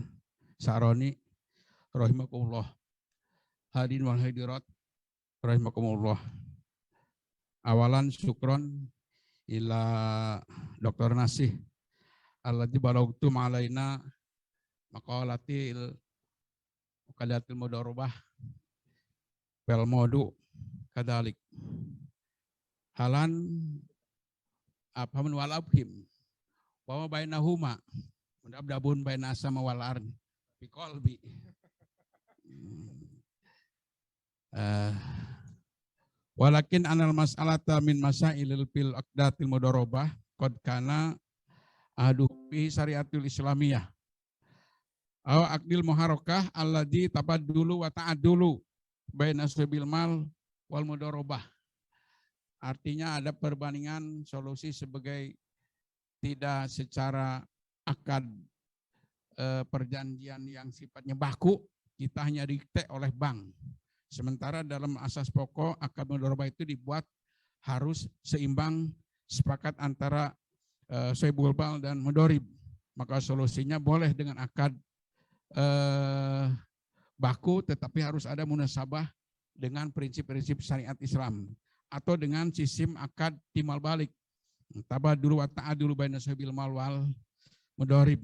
Saroni rahimakumullah. Hadirin wal hadirat rahimakumullah. Awalan syukron ila Dr. Nasih alladzi balagtum alaina maqalatil muqaddatil mudarabah wal maudu kadalik. Halan afhamun wal abhim wa bainahuma mudabdabun baina sama wal ard bi qalbi. Walakin anal mas'alata min masailil fil aqdatil mudarabah qad kana ahadu fi syariatul islamiyah aw aqdil muharakah alladzi tabaddulu wa ta'addulu baina sabil mal wal mudarabah. Artinya ada perbandingan solusi sebagai tidak secara akad perjanjian yang sifatnya baku, kita hanya dikte oleh bank. Sementara dalam asas pokok akad mudharabah itu dibuat harus seimbang, sepakat antara sohibul bal dan mudharib. Maka solusinya boleh dengan akad baku, tetapi harus ada munasabah dengan prinsip-prinsip syariat Islam atau dengan sistem akad timbal balik. Tabadulu wa ta'adulu baina sahibil mal wal mudharib.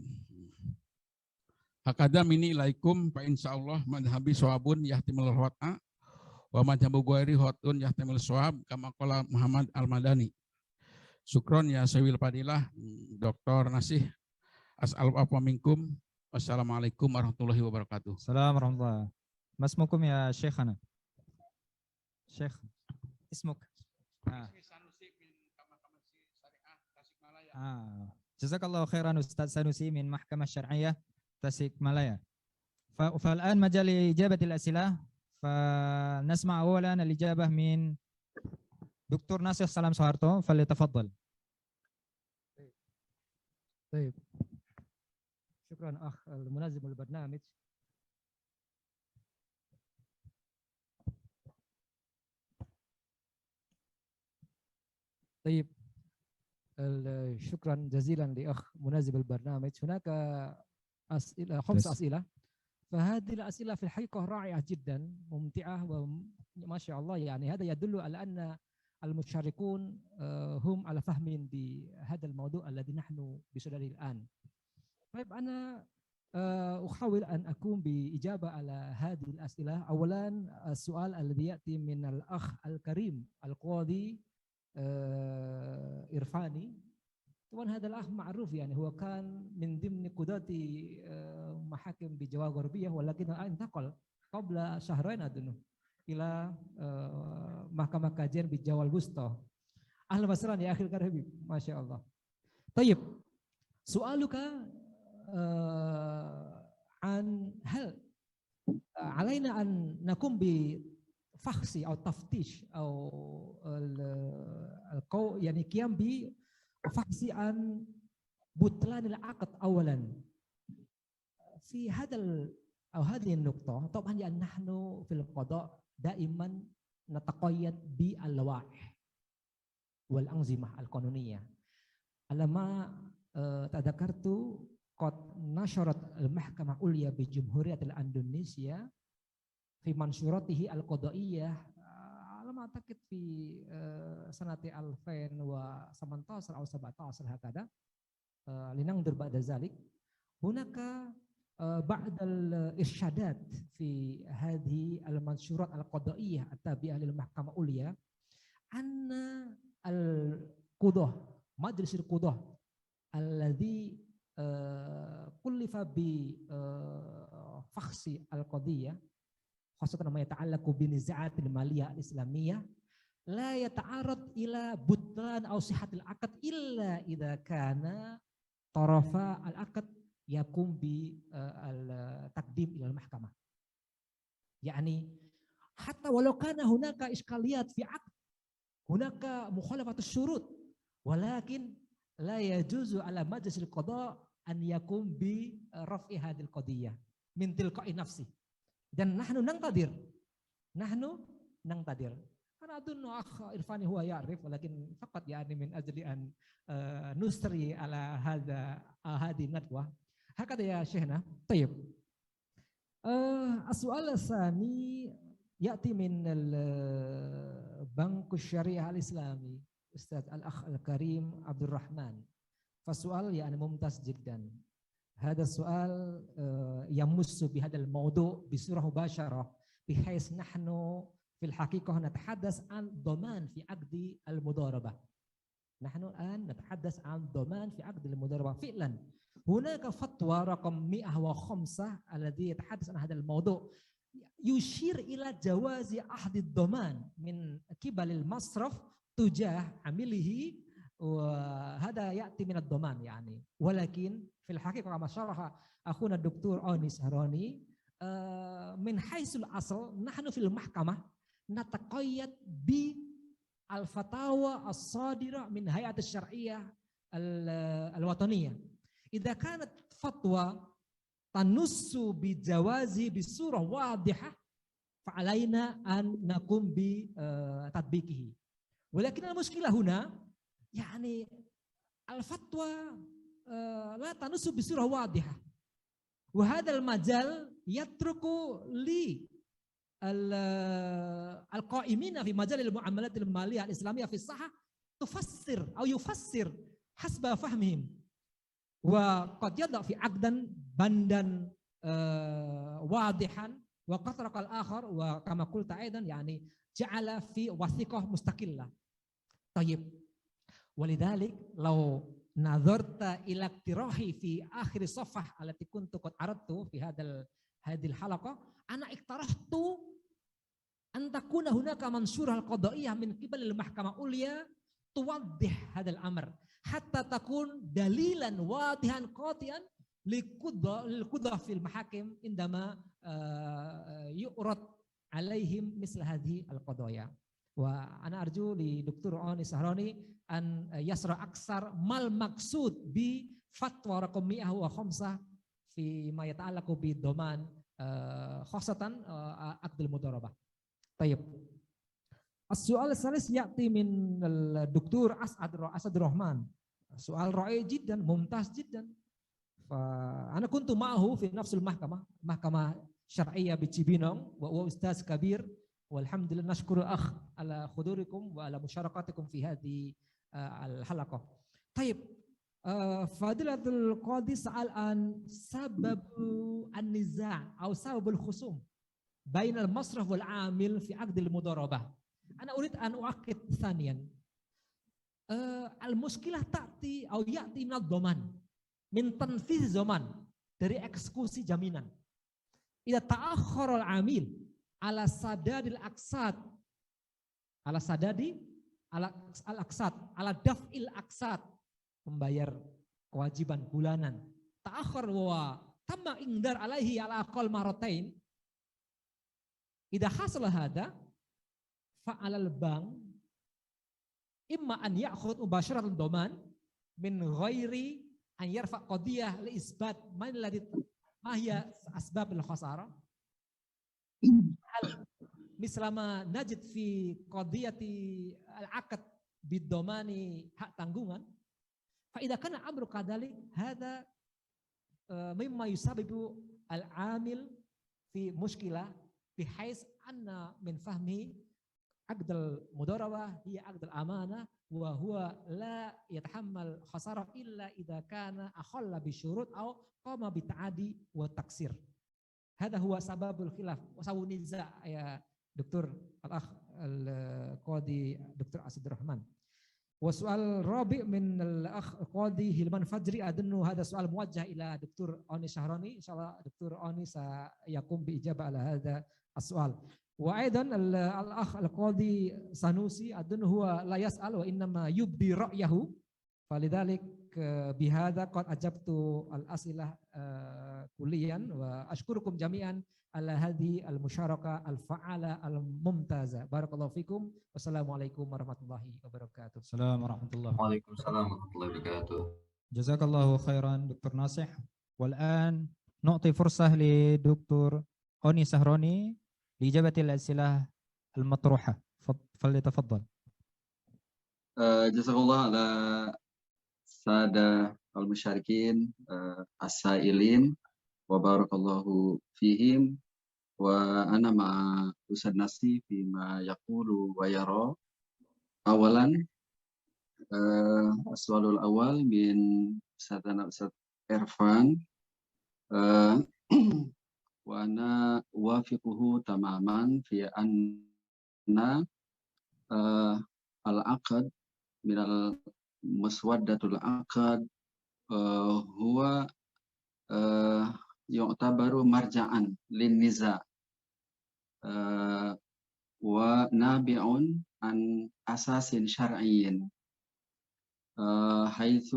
Hakadha mini ilaikum fa insyaallah madhhabi shawabun yahtimul wata wa madhhabu ghairi hatun yahtimul shawab kama qala Muhammad Al-Madani. Syukron ya sahibil fadilah Dr. Nasih. As'alu afwa minkum. Wassalamualaikum warahmatullahi wabarakatuh. Assalamualaikum warahmatullahi wabarakatuh. ما اسمكم يا شيخنا؟ شيخ اسمك؟ جزاك الله خيرا أستاذ سانوسي من محكمة الشرعية تاسيكمالايا. فالآن مجال إجابة الأسئلة، فنسمع أولا الإجابة من دكتور ناصر سلام سوهارتو فليتفضل. طيب شكرا أخ المنظم البرنامج. طيب شكرا جزيلا لأخ منظم البرنامج. هناك أسئلة 5 أسئلة، فهذه الأسئلة في الحقيقة رائعة جدا ممتعة وما شاء الله. يعني هذا يدل على أن المشاركون هم على فهم بهذا الموضوع الذي نحن بصدده الآن. طيب أنا أحاول أن أقوم بإجابة على هذه الأسئلة. أولا السؤال الذي يأتي من الأخ الكريم القاضي إرفاني. طبعا هذا الأخ معروف يعني هو كان من ضمن قضاة محاكم بجوا غربية ولكن انتقل قبل شهرين أظن إلى محكمة kajian بجوا الوسطى. أهلا وسهلا يا أخي الكريم ما شاء الله. طيب سؤالك عن هل علينا أن نقوم بفحص أو تفتيش أو يعني قيام بفحص عن بطلان العقد أولا في هذا أو هذه النقطة. طبعا يعني نحن في القضاء دائما نتقيد باللوائح والأنظمة القانونية. لما تذكرت قد نشرت المحكمة العليا بجمهورية الإندونيسيا في منشوراته القضائية على ما أعتقد في سنة 2018 أو 17 هكذا لننظر بعد ذلك. هناك بعض الإرشادات في هذه المنشورات القضائية التابعة للمحكمة العليا أن القضاة مجلس القضاة الذي كلف بفحص القضية خاصة ما يتعلق بنزاعات المالية الإسلامية لا يتعرض إلى بطلان أو صحة العقد إلا إذا كان طرفا العقد يقوم بالتقديم إلى المحكمة. يعني حتى ولو كان هناك إشكاليات في عقد هناك مخالفة الشروط ولكن لا يجوز على مجلس القضاء أن يقوم برفع هذه القضية من تلقاء نفسه. Dan nahnu nangtadir. Karena أظن أخ إرفاني هو يعرف ولكن فقط يعني من أجل أن نسري على هذه الندوة. هكذا يا شيخنا. طيب. السؤال الثاني يأتي من البنك الشريعة الإسلامي أستاذ الأخ الكريم عبد الرحمن. فالسؤال يعني ممتاز جدا. هذا السؤال يمس بهذا الموضوع بصورة مباشرة بحيث نحن في الحقيقة نتحدث عن ضمان في عقد المضاربة. نحن الآن نتحدث عن ضمان في عقد المضاربة. فعلا هناك فتوى رقم 105 الذي يتحدث عن هذا الموضوع يشير إلى جواز عقد الضمان من قبل المصرف تجاه عمله وهذا يأتي من الضمان يعني. ولكن في الحقيقة كما شرح أخونا الدكتور أوني سهراني من حيث الأصل نحن في المحكمة نتقيد بالفتاوى الصادرة من هيئة الشرعية الوطنية. إذا كانت فتوى تنص بجوازه بصورة واضحة فعلينا أن نقوم بتطبيقه. ولكن المشكلة هنا يعني الفتوى لا تنص بصورة واضحة وهذا المجال يترك القائمين في مجال المعاملات المالية الإسلامية في الصحة تفسر أو يفسر حسب فهمهم وقد يضع في عقدا بندا واضحا وقد ترك الآخر وكما قلت أيضا يعني جعل في وثيقة مستقلة. طيب ولذلك لو نظرت إلى اقتراحي في آخر الصفحة التي كنت قد عرضت في هذه الحلقة أنا اقترحت أن تكون هناك منشورة قضائية من قبل المحكمة العليا توضح هذا الأمر حتى تكون دليلا واضحا قاطعا للقضاة في المحاكم عندما يعرض عليهم مثل هذه القضايا. وأنا أرجو لدكتور أوني سهراني أن يشرح أكثر ما المقصود بفتوى رقم 105 فيما يتعلق بالضمان خاصة عقد المضاربة. طيب السؤال الثالث يأتي من الدكتور أسد الرحمن. سؤال رائع جدا ممتاز جدا. فأنا كنت معه في نفس محكمة شرعية بتشيبينونغ وهو أستاذ كبير والحمد لله نشكر الأخ على حضوركم وعلى مشاركتكم في هذه الحلقة. طيب Fadilatul Qadi sa'al an sababu an-niza' atau sababul khusum bainal masraf wal amil fi aqdil mudarabah. Ana urid an uakkid thaniyan. Al-muskilah ta'ti atau ya'ti min ad-dhaman min tanfiz zaman dari eksekusi jaminan. Idza ta'akhkhara al-amil ala sadadil aqsad ala sadadi ala al-aqsad ala daf'il aqsad, membayar kewajiban bulanan, ta'akhkhar wa tamma ingdar alaihi ala aqal maratain. Idza hasala hada fa'alal bank imma an ya'khudh mubasharatan dhaman min ghairi an yarfa qadiyah li isbat man alladhi ma hiya asbab al khasarah. Mislama najid fi qadiyati al-aqd bid-dhamani hak tanggungan. Fa idza kana amru kadalik hada mimma yusabibu al-amil fi mushkilah bihais anna min fahmi aqd al-mudarabah hiya aqd al-amanah wa huwa la yatahammal khasarah illa idza kana akhalla bi syurut aw qama bi ta'adi wa taksir. Hada huwa sababul khilaf wa sababun niza' ya Dr. Al-Akh Al-Qadi Dr. Asid Rahman. وسؤال رابع من الأخ القاضي هلمان فجري أظن هذا سؤال موجه إلى دكتور أوني شهراني. إن شاء الله دكتور أوني سيقوم بإجابة على هذا السؤال. وأيضا الأخ القاضي سانوسي أظن هو لا يسأل وإنما يبدي رأيه، فلذلك بهذا قد أجبت الأسئلة كليا وأشكركم جميعا على هذه المشاركة الفعالة الممتازة. بارك الله فيكم والسلام عليكم ورحمة الله وبركاته. السلام ورحمة الله. وعليكم السلام ورحمة الله وبركاته. جزاك الله خيرا دكتور ناصح. والآن نعطي فرصة لدكتور أوني سهراني لإجابة الأسئلة المطروحة. فليتفضل. جزاك الله على السادة المشاركين السائلين وبارك الله فيهم. وأنا مع أستاذ نصي فيما يقول ويرى. أولا السؤال الأول من أستاذنا أستاذ إرفان، وأنا أوافقه تماما في أن العقد من مسودة العقد هو يعتبر مرجعا للنزاع ونابع عن أساس شرعي حيث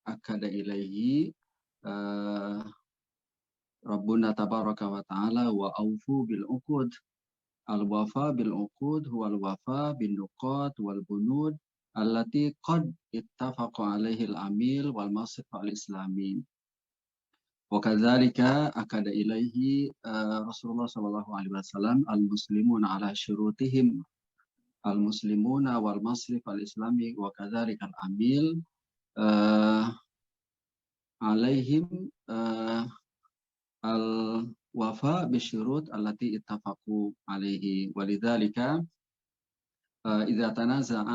أكد إليه ربنا تبارك وتعالى وأوفوا بالعقود. الوفاء بالعقود هو الوفاء بالنقاط والبنود التي قد اتفق عليه العميل والمصرف الإسلامي. وكذلك أكد إليه رسول الله صلى الله عليه وسلم المسلمون على شروطهم، المسلمون والمصرف الإسلامي وكذلك العميل عليهم الوفاء بالشروط التي اتفقوا عليه. ولذلك إذا تنازع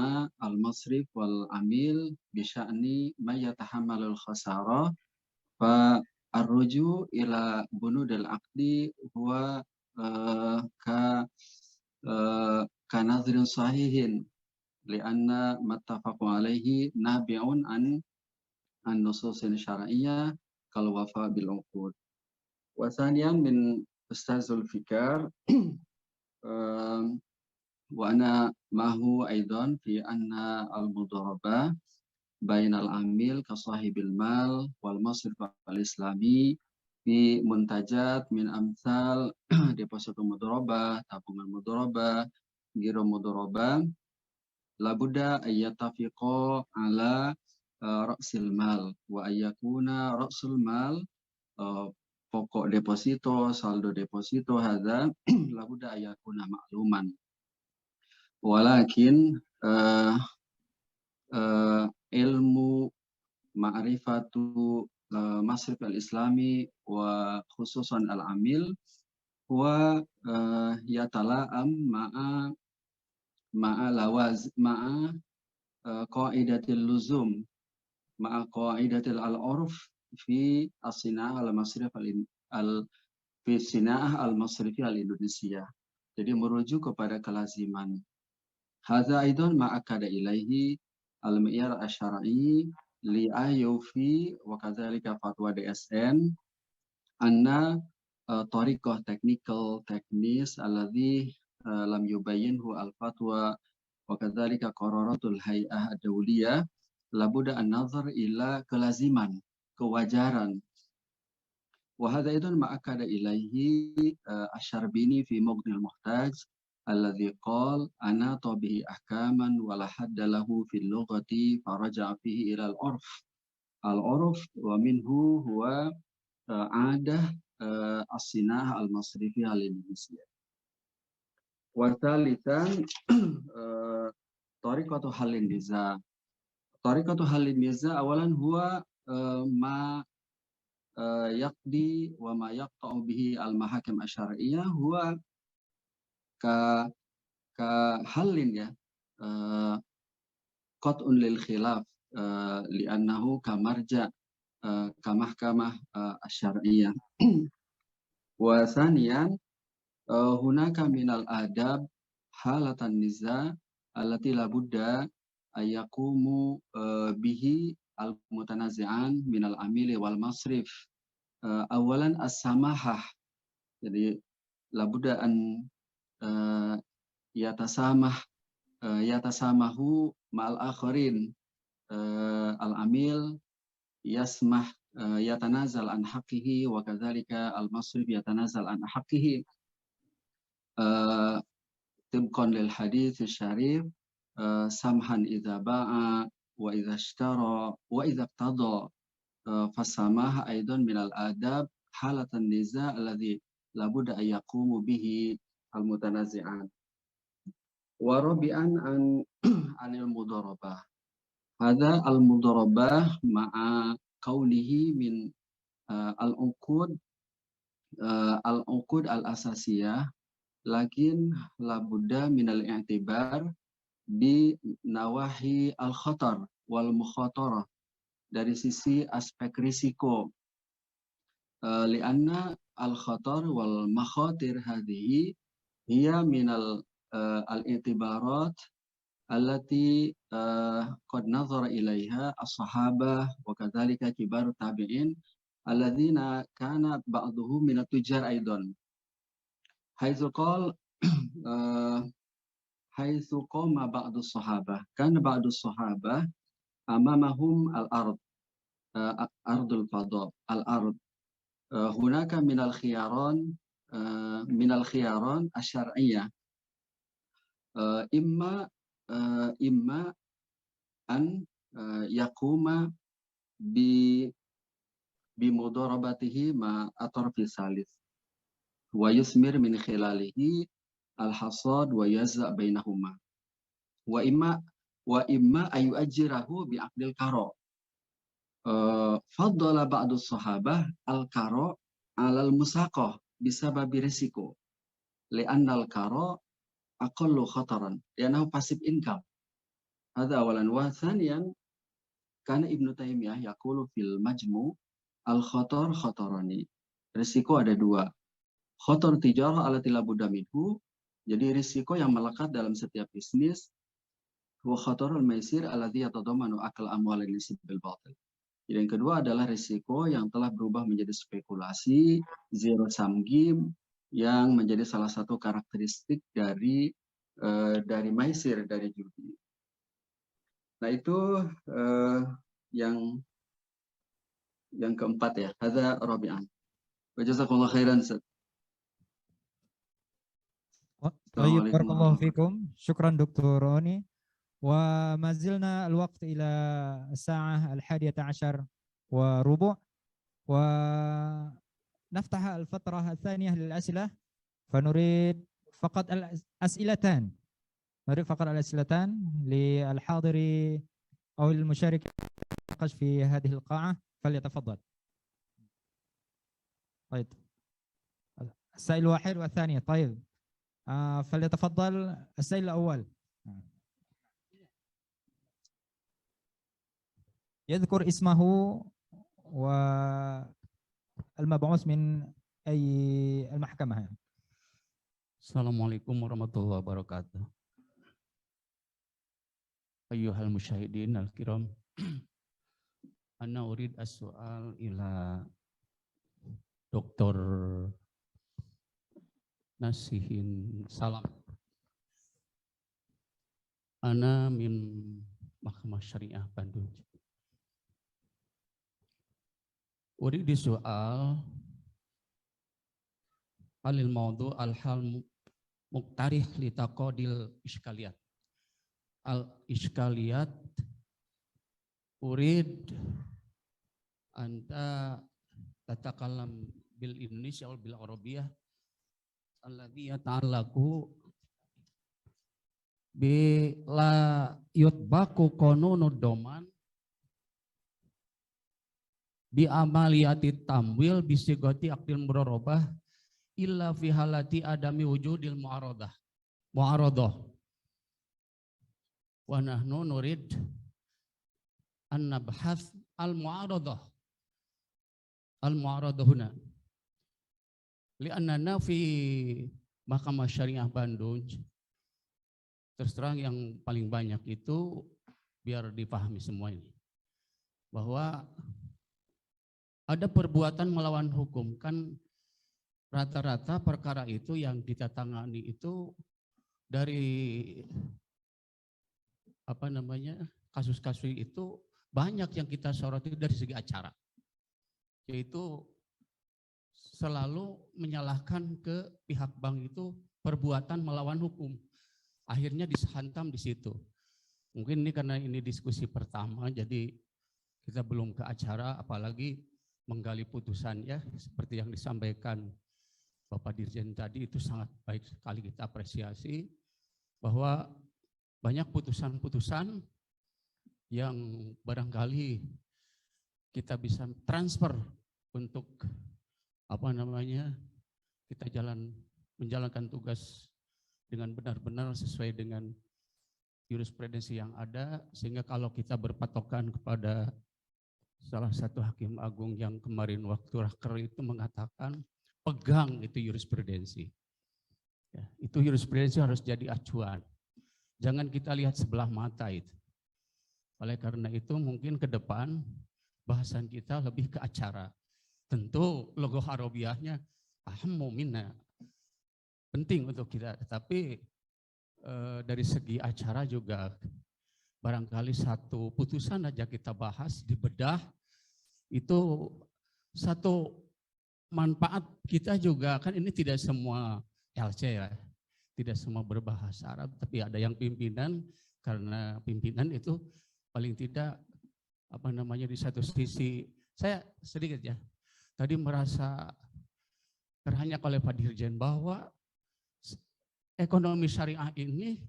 المصرف والعميل بشأن من يتحمل الخسارة فالرجوع إلى بنود العقد هو كنظر صحيح لأن ما اتفقوا عليه نابع عن النصوص الشرعية كالوفاء بالعقود. وثانيا من أستاذ الفكار وأنا معه أيضا في أن المضاربة بين العميل كصاحب المال والمصرف الإسلامي في منتجات من أمثال deposito مضاربة، tabungan مضاربة، giro مضاربة لابد أن يتفقوا على رأس المال وأن يكون رأس المال pokok deposito, saldo deposito هذا لابد أن يكون معلوما. ولكن ilmu ma'rifatu masrif al-islami wa khususan al-amil wa yatala'am ma'a qaidatil luzum ma'a qa'idatil al-urf fi as-sina'ah al-masrif fi sina'ah al-masrifi al-Indonesia. Jadi merujuk kepada kelaziman. Hadza aidan ma'akada ilaihi al-mi'yar asy-syar'i li ayufi wa kadzalika fatwa DSN anna tariqah teknis alladhi lam yubayyinhu al-fatwa wa kadzalika qararatul hay'ah ad-dawliyah labuda an-nazar ila kelaziman, kewajaran. Wa hadza aidan ma'akada ilaihi asy-Syarbini fi Mughnil Muhtaj alladhi qala ana tabihi ahkaman wa la hadda lahu fil lughati faraja'a fihi ila al-urf. Al-urf wa minhu huwa adah as-sinah al-masrifi al-Indonesia. Wa thalithan tariqatu halin niza. Tariqatu halin niza awalan huwa ma yaqdi wa ma yaqta'u bihi al-mahakim asy-syar'iyyah huwa ka halin ya qat'un lil khilaf li'annahu kamarja ka mahkamah asy-syar'iyyah. Wa thaniyan hunaka minal adab halatan niza allati la budda ayaqumu bihi al-mutanazi'an minal amili wal masrif. Awalan as-samahah. Jadi la budda an yatasamahu ma'al akharin. Al-amil yasmah yatanazal an haqqihi wa kadzalika al-masrif yatanazal an haqqihi tibqan lil hadits syarif samhan idza ba'a wa idza ishtara wa idza iqtada fasamah aidan minal adab halatan niza alladhi labudda an yaqumu bihi al-mutanazi'an. Wa rabi'an anil mudarabah. Hadza al-mudarabah ma'a kaunihi min al-uqud al-asasiyah lakin labudda min al-i'tibar bi nawahi al-khatar wal mukhatarah, dari sisi aspek risiko. Lianna al-khatar wal makhatir hadhihi hiya min al-i'tibarat allati qad nazara ilaiha as-sahabah wa kadzalika kibarut tabi'in alladzina kana ba'dhuhum min at-tujar aidan. Haitsu qala haitsu qama ba'du sahabah kana ba'du sahabah amamahum al-ard ardul fadha al-ard hunaka min al-khiyaran asy-syar'iyyah imma an yaquma bi mudarabatihi ma atarfi salis wa yusmir min khilalihi al-hasad wa yazza bainahuma wa imma ayu ajrahu bi aqdil karo. Faddala ba'du sahabah al-karo alal musaqah bisababi risiko li'anna al-karo aqallu khataran li'annahu passive income. Hadza awalan. Wa thaniyan kana Ibnu Taimiyah yaqulu fil majmu' al-khatar khatarani. Risiko ada dua. Khatar tijarah allati la budda minhu, jadi risiko yang melekat dalam setiap bisnis. Wa khatarul maisir alladzi yatadammanu akal amwal bil batil. Jadi yang kedua adalah risiko yang telah berubah menjadi spekulasi, zero sum game, yang menjadi salah satu karakteristik dari maisir, dari judi. Nah itu yang keempat ya. Hadza rabi'an. Wa jazakallahu khairan. Tayyib, barakallahu fikum. Syukran Dr. Oni. وما زلنا الوقت إلى الساعة 11:10 ونفتح الفترة الثانية للأسئلة فنريد فقط الأسئلتان للحاضر أو المشارك في هذه القاعة فليتفضل. طيب السائل واحد والثانية. طيب فليتفضل السائل الأول. يذكر اسمه والمبعوث من أي المحكمة. Assalamualaikum warahmatullahi wabarakatuh. Ayyuhal musyahidin al-kiram. Ana urid as-su'al ila Dr. Nasihin Salam. Ana min Mahkamah Syariah Bandung. Urid soal alil maudu al-hal muktarih li taqadil iskaliyat. Al-iskaliyat urid anta tatakalam bil Indonesia wal bil Arabiyah alladhi yata'allaqu bi la yutbaku qanunud doman bi amaliyati tamwil bi sigati aqdil mudharabah illa fi halati adami wujudil mu'aradah wa nahnu nurid an nabhath al mu'aradah huna li'annana fi Mahkamah Syariah Bandung. Terus terang yang paling banyak itu biar dipahami semua ini bahwa ada perbuatan melawan hukum. Kan rata-rata perkara itu yang kita tangani itu dari kasus-kasus itu banyak yang kita soroti dari segi acara, yaitu selalu menyalahkan ke pihak bank itu perbuatan melawan hukum. Akhirnya dihantam di situ. Mungkin ini karena ini diskusi pertama, jadi kita belum ke acara, apalagi menggali putusan ya, seperti yang disampaikan Bapak Dirjen tadi itu sangat baik sekali kita apresiasi bahwa banyak putusan-putusan yang barangkali kita bisa transfer untuk kita menjalankan tugas dengan benar-benar sesuai dengan jurisprudensi yang ada, sehingga kalau kita berpatokan kepada salah satu hakim agung yang kemarin waktu raker itu mengatakan pegang itu jurisprudensi. Ya, itu jurisprudensi harus jadi acuan. Jangan kita lihat sebelah mata itu. Oleh karena itu mungkin ke depan bahasan kita lebih ke acara. Tentu logo Arabiahnya ahammu minna, penting untuk kita, tapi dari segi acara juga barangkali satu putusan aja kita bahas, dibedah, itu satu manfaat kita juga. Kan ini tidak semua LC ya, tidak semua berbahasa Arab, tapi ada yang pimpinan, karena pimpinan itu paling tidak di satu sisi. Saya sedikit ya, tadi merasa terhanyak oleh Pak Dirjen bahwa ekonomi syariah ini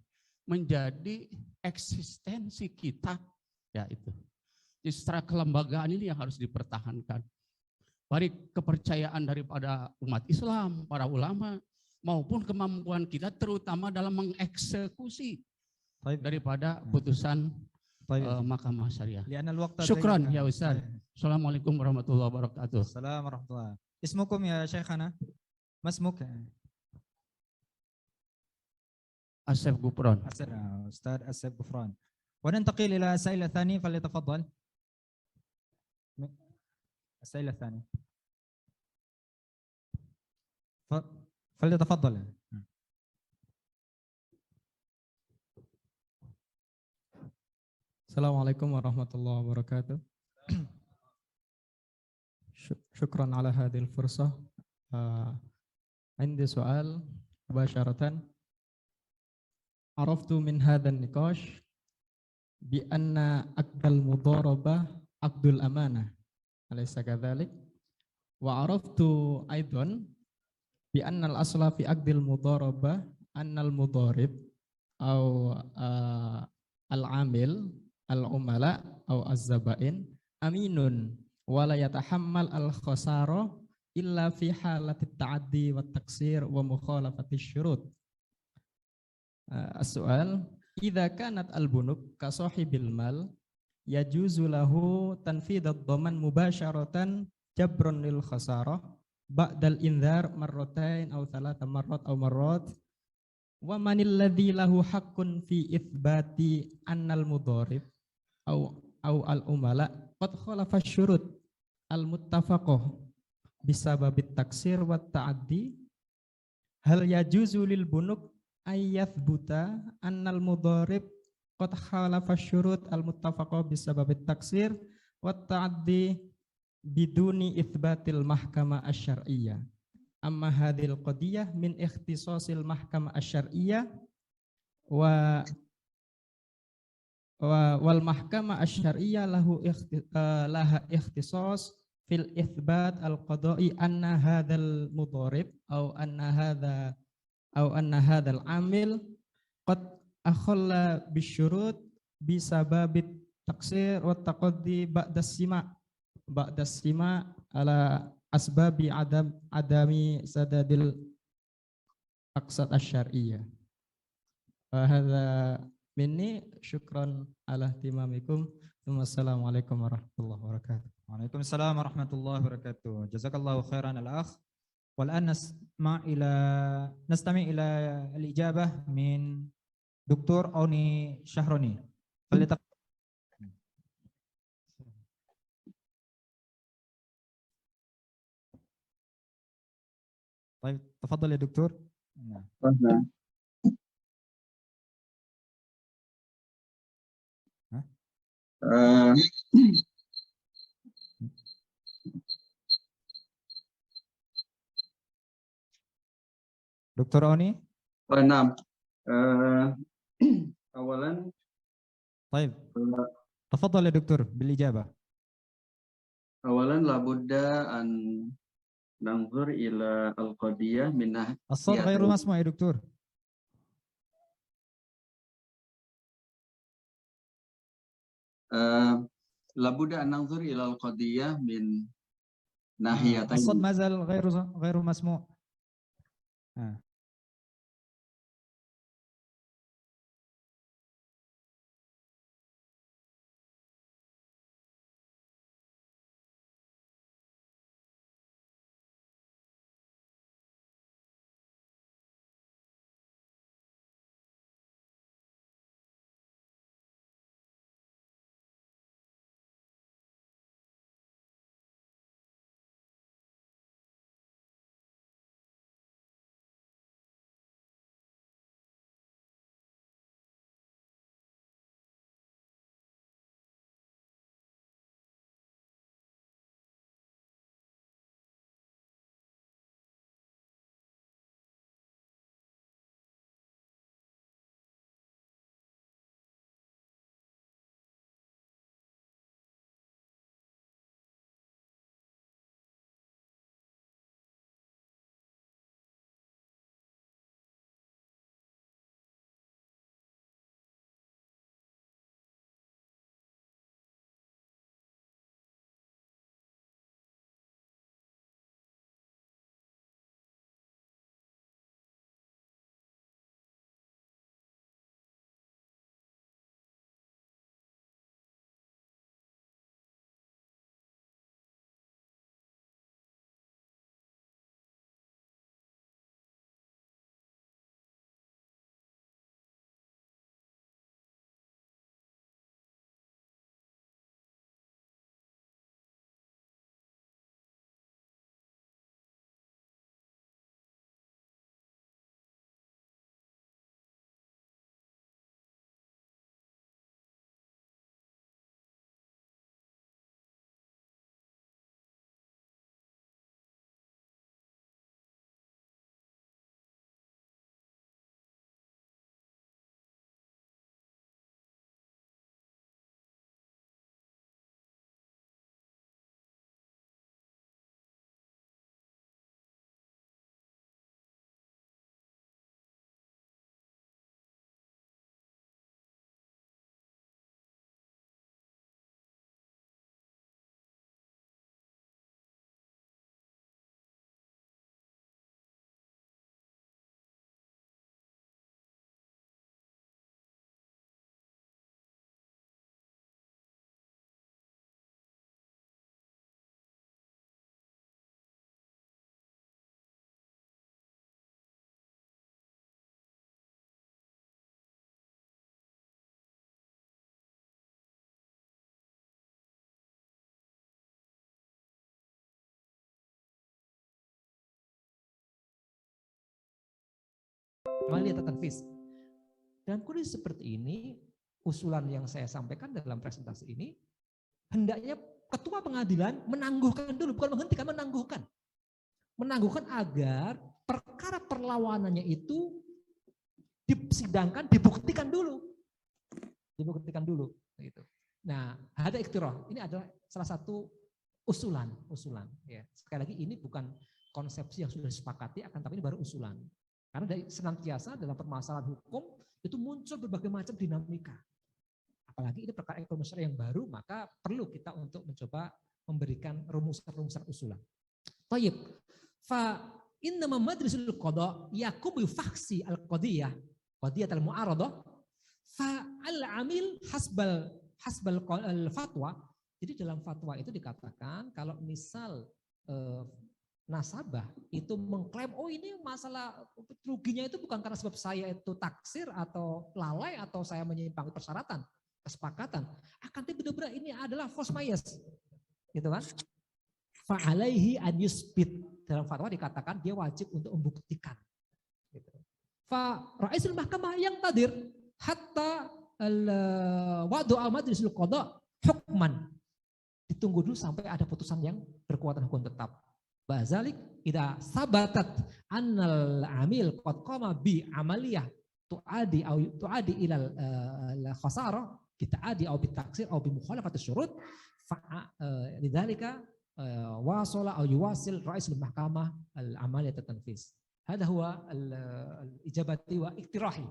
menjadi eksistensi kita, ya itu. Jadi secara kelembagaan ini yang harus dipertahankan. Baik kepercayaan daripada umat Islam, para ulama, maupun kemampuan kita terutama dalam mengeksekusi daripada putusan Mahkamah Syariah. Syukran ya Ustaz. Assalamualaikum warahmatullahi wabarakatuh. Assalamualaikum warahmatullahi wabarakatuh. Ismukum ya Syekhana? Masmuk? Asef Gufron. Ustaz Asef Gufron. وننتقل إلى السائل الثاني فليتفضل. السائل الثاني فليتفضل. Assalamualaikum warahmatullahi wabarakatuh. Syukran ala hadhil fursah. Indi soal mubasharatan. Araftu min hadhan niqash bi anna aqdal mudharabah aqdul amanah. Alaysa kadzalik? Wa araftu aidan bi anna al-asla fi aqdil mudharabah anna al-mudharib au al-amil al-umala au az-zabain aminun wala yatahammal al-khasara illa fi halati at-ta'addi wa at-taqsir wa mukhalafati asy-syurut. As-su'al idza kanat al-bunuk ka sahibil mal yajuzu lahu tanfidad dhaman mubasharatan jabrun lil khasarah ba'dal indhar marratain aw thalatha marrat aw marrat wa manil ladzi lahu haqqun fi itsbati annal mudharib aw al umala qad khalafa syurut al muttafaqah bisababit taksir wa ta'addi hal yajuzu lil bunuk ayyathbuta annal mudharib qad khalafa syurut al muttafaqah bisababit taksir wa ta'addi biduni itsbatil mahkamah asy-syar'iyyah. Amma hadhil qadiyah min ikhtisasil mahkamah asy-syar'iyyah wal mahkamah asy-syar'iyyah laha ikhtisas fil itsbat al qada'i anna hadzal mudharib aw anna hadzal amil qad akhalla bisyurut bisababit taksir wa taqaddi ba'da sima ala asbabi adami sadadil aqsad asy-syar'iyyah. Wa hadza minni syukran ala ihtimamikum. Wassalamualaikum warahmatullahi wabarakatuh. Waalaikumsalam warahmatullahi wabarakatuh. Jazakallahu khairan al-akh. Wal'an nastami ila al-ijabah min Dr. Oni Syahroni. طيب تفضل يا دكتور. دكتور أوني. نعم. أولا طيب تفضل يا دكتور بالإجابة. أولا لابد أن ننظر إلى القضية من ناحية الصوت غير مسموع يا دكتور. لابد أن ننظر إلى القضية من ناحيتين. الصوت ما زال غير مسموع. amaliyah tanfis. Dan kondisi seperti ini, usulan yang saya sampaikan dalam presentasi ini, hendaknya ketua pengadilan menangguhkan dulu, bukan menghentikan, menangguhkan. Menangguhkan agar perkara perlawanannya itu disidangkan, dibuktikan dulu. Dibuktikan dulu. Gitu. Nah, ada iktirah. Ini adalah salah satu usulan. Ya. Sekali lagi ini bukan konsepsi yang sudah disepakati, akan tapi ini baru usulan. Karena dari senantiasa dalam permasalahan hukum itu muncul berbagai macam dinamika. Apalagi ini perkara ekonomi syariah yang baru, maka perlu kita untuk mencoba memberikan rumusan-rumusan usulan. Tayyib. Fa innama madrisul qada yaqumu faksi al-qadiyah, qadiyat al-mu'aradah, fa al-amil hasbal al-fatwa. Jadi dalam fatwa itu dikatakan kalau misal nasabah itu mengklaim, oh ini masalah ruginya itu bukan karena sebab saya itu taksir atau lalai atau saya menyimpangi persyaratan, kesepakatan. Akan tapi benar-benar ini adalah force bias. Gitu kan? Fa'alaihi an yusbit. Dalam fatwa dikatakan dia wajib untuk membuktikan. Gitu. Fa ra'isul mahkamah yang tadir hatta wadu'a majlisul qada hukman. Ditunggu dulu sampai ada putusan yang berkekuatan hukum tetap. Bazalik idza sabatat annal amil qad qama bi amaliyah tuadi ilal khasarah bita'adi au bitaksir au bi mukhalafati syurut fa lidzalika wasala au yuwasil ra'isul mahkamah al amaliyah tanfis. Hada huwa al ijabati wa iktirahi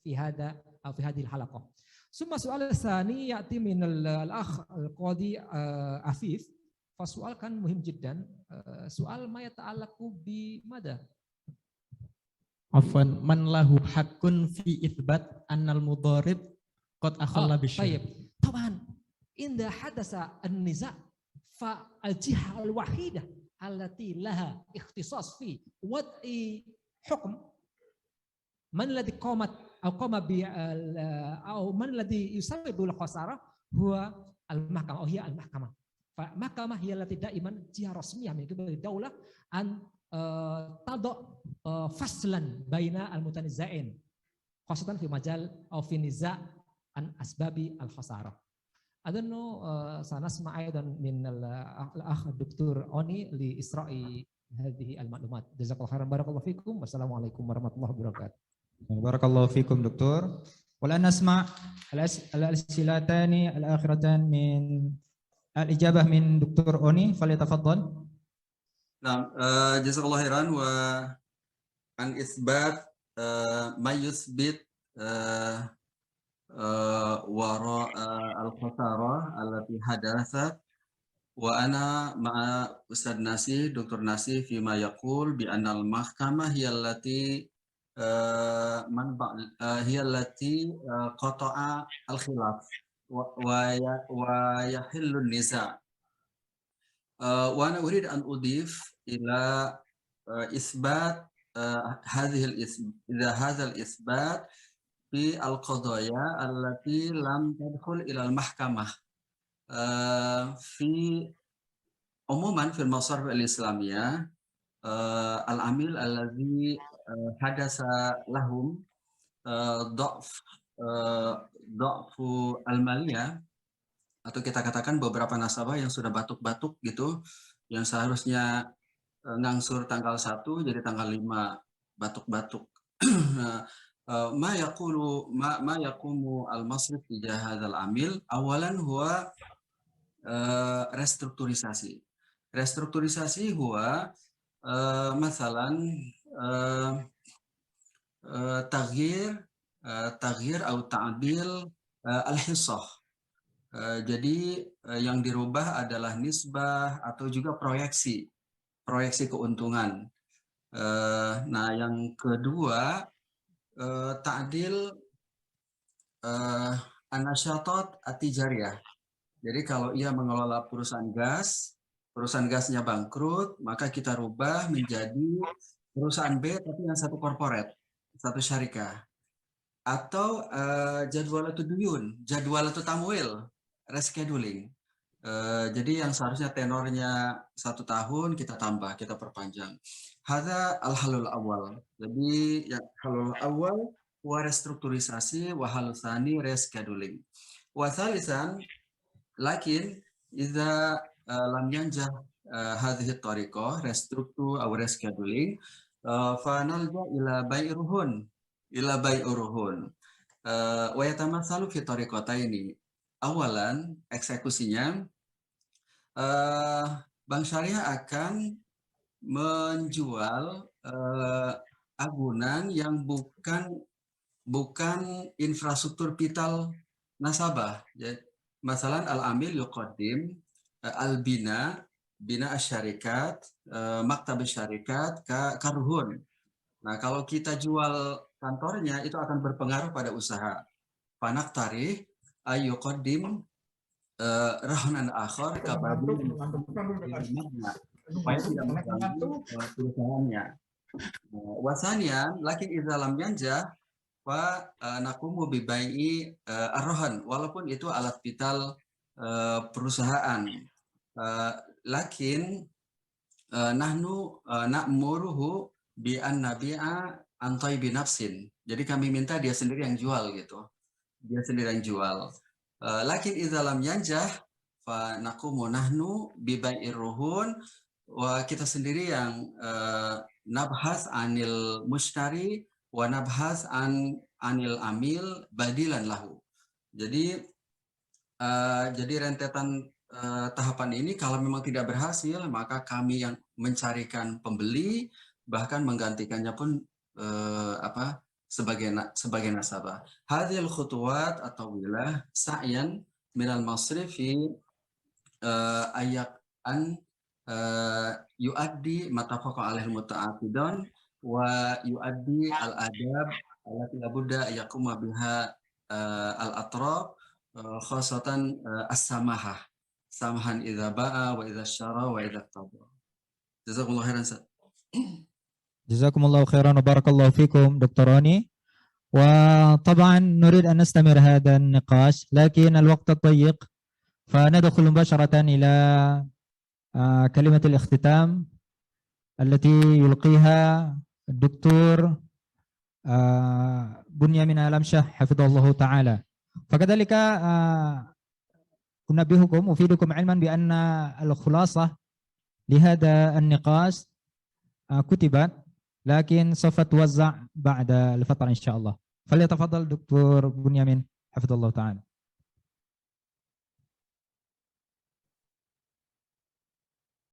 fi hada au fi hadhihi al halaqah. Summa su'al tsani ya'ti min al akh al qadi Afif. Soal kan muhim jiddan, soal ma yata'allaqu bi mada? Afwan, man lahu haqqun fi itsbat annal mudharib qad akhalla bi syai'. Taban, inda hadasa an-niza' fa al-jihah al-wahidah allati laha ikhtisas fi wad'i hukm man alladhi qamat aw qama bi aw man alladhi yusabbibu al-khasarah huwa al-mahkamah, hiya al-mahkamah. Mahkamah hiya allati daiman jihah rasmiyah min qibali daulah an tadha faslan baina al-mutanizzain khasatan fi majal aw fi niza' an asbabi al-khasarah. I don't know sanasma aidan min al-akh Dr. Oni li isra'i hadhihi al-ma'lumat. Jazakallahu khairan, barakallahu fikum. Wassalamualaikum warahmatullahi wabarakatuh. Barakallahu fikum Doktor. Wala nasma' al-asilatani al-akhiratan min al-ijabah min Dr. Oni, falyatafaddal. Nah, jazakallahu khairan wa an isbat ma yusbit wara al-khasarah allati hadathat wa ana ma'a Ustaz Nasi, Dr. Nasi fima yaqul bi anna al-mahkamah hiya allati hiya allati qata'a al-khilaf wa yahillu nisa. Wa ana urid an udif ila isbat hadha al-isbat fi al-qadaya allati lam tadkhul ila al-mahkamah fi umuman fi al-masarif al-islamiyah al-amil alladhi hadasa lahum dha'fu al-maliyah, atau kita katakan beberapa nasabah yang sudah batuk-batuk gitu, yang seharusnya ngangsur tanggal 1 jadi tanggal 5 batuk-batuk. Ma yaqumu al-masrif tijah hadzal amil awalan huwa restrukturisasi. Restrukturisasi huwa masalan taghyir atau ta'dil al-hissah. Jadi yang dirubah adalah nisbah atau juga proyeksi keuntungan. Nah, yang kedua ta'dil an-nasyatat at-tijariyah. Jadi kalau ia mengelola perusahaan gasnya bangkrut, maka kita rubah menjadi perusahaan B tapi yang satu corporate, satu syarikah. Atau jadwalatu duyun, jadwalatu tamwil, rescheduling. Jadi yang seharusnya tenornya 1 tahun kita tambah, kita perpanjang. Hadza al-halul awal. Jadi yang halul awal wa restrukturisasi wa halul tsani rescheduling. Wa tsalisan lakin idza lam yanjah hadhihi tariqah restruktur aw rescheduling fa nalja ila bai'uruhun wa yatamatsalu fi tariqataini. Awalan eksekusinya Bank Syariah akan menjual agunan yang bukan infrastruktur vital nasabah. Jadi, masalan al-amil yuqaddim al-bina asyarikat, maktab syarikat karuhun. Nah, kalau kita jual kantornya itu akan berpengaruh pada usaha. Panak tarikh ayyuqaddim rahunan akhar kabadi supaya tidak mengganggu perusahaannya. Wasanian lakin idza lam yanjah fa naqumu bi bai'i ar-rahan, walaupun itu alat vital perusahaan. Lakin nahnu na'muruhu bi an nabi'a an thayyibi nafsin. Jadi kami minta dia sendiri yang jual gitu. Dia sendiri yang jual. Lakin idza lam yanjah fa naqumu nahnu bi bai'ir ruhun, wa kita sendiri yang nabhas anil mushtari wa nabhas anil amil badilan lahu. Jadi rentetan tahapan ini kalau memang tidak berhasil, maka kami yang mencarikan pembeli, bahkan menggantikannya pun sebagai nasabah. Hadhil khutuwat atau wilah sa'yan minal masrifi ayak an yuaddi matafaqa alaihil muta'aqidun wa yuaddi al-adab allati labudda yaquma biha al-atraf khasatan as-samahah, samahan idza ba'a wa idza syara wa idza tada. Jazakumullahu khairan. جزاكم الله خيرا وبارك الله فيكم دكتور روني. وطبعا نريد أن نستمر هذا النقاش لكن الوقت ضيق، فندخل مباشرة إلى كلمة الاختتام التي يلقيها الدكتور بنيامين ألمشه حفظه الله تعالى. فكذلك أنبهكم أفيدكم علما بأن الخلاصة لهذا النقاش كتبت، لكن سوف توزع بعد الفترة إن شاء الله. فليتفضل دكتور بنيامين حفظه الله تعالى.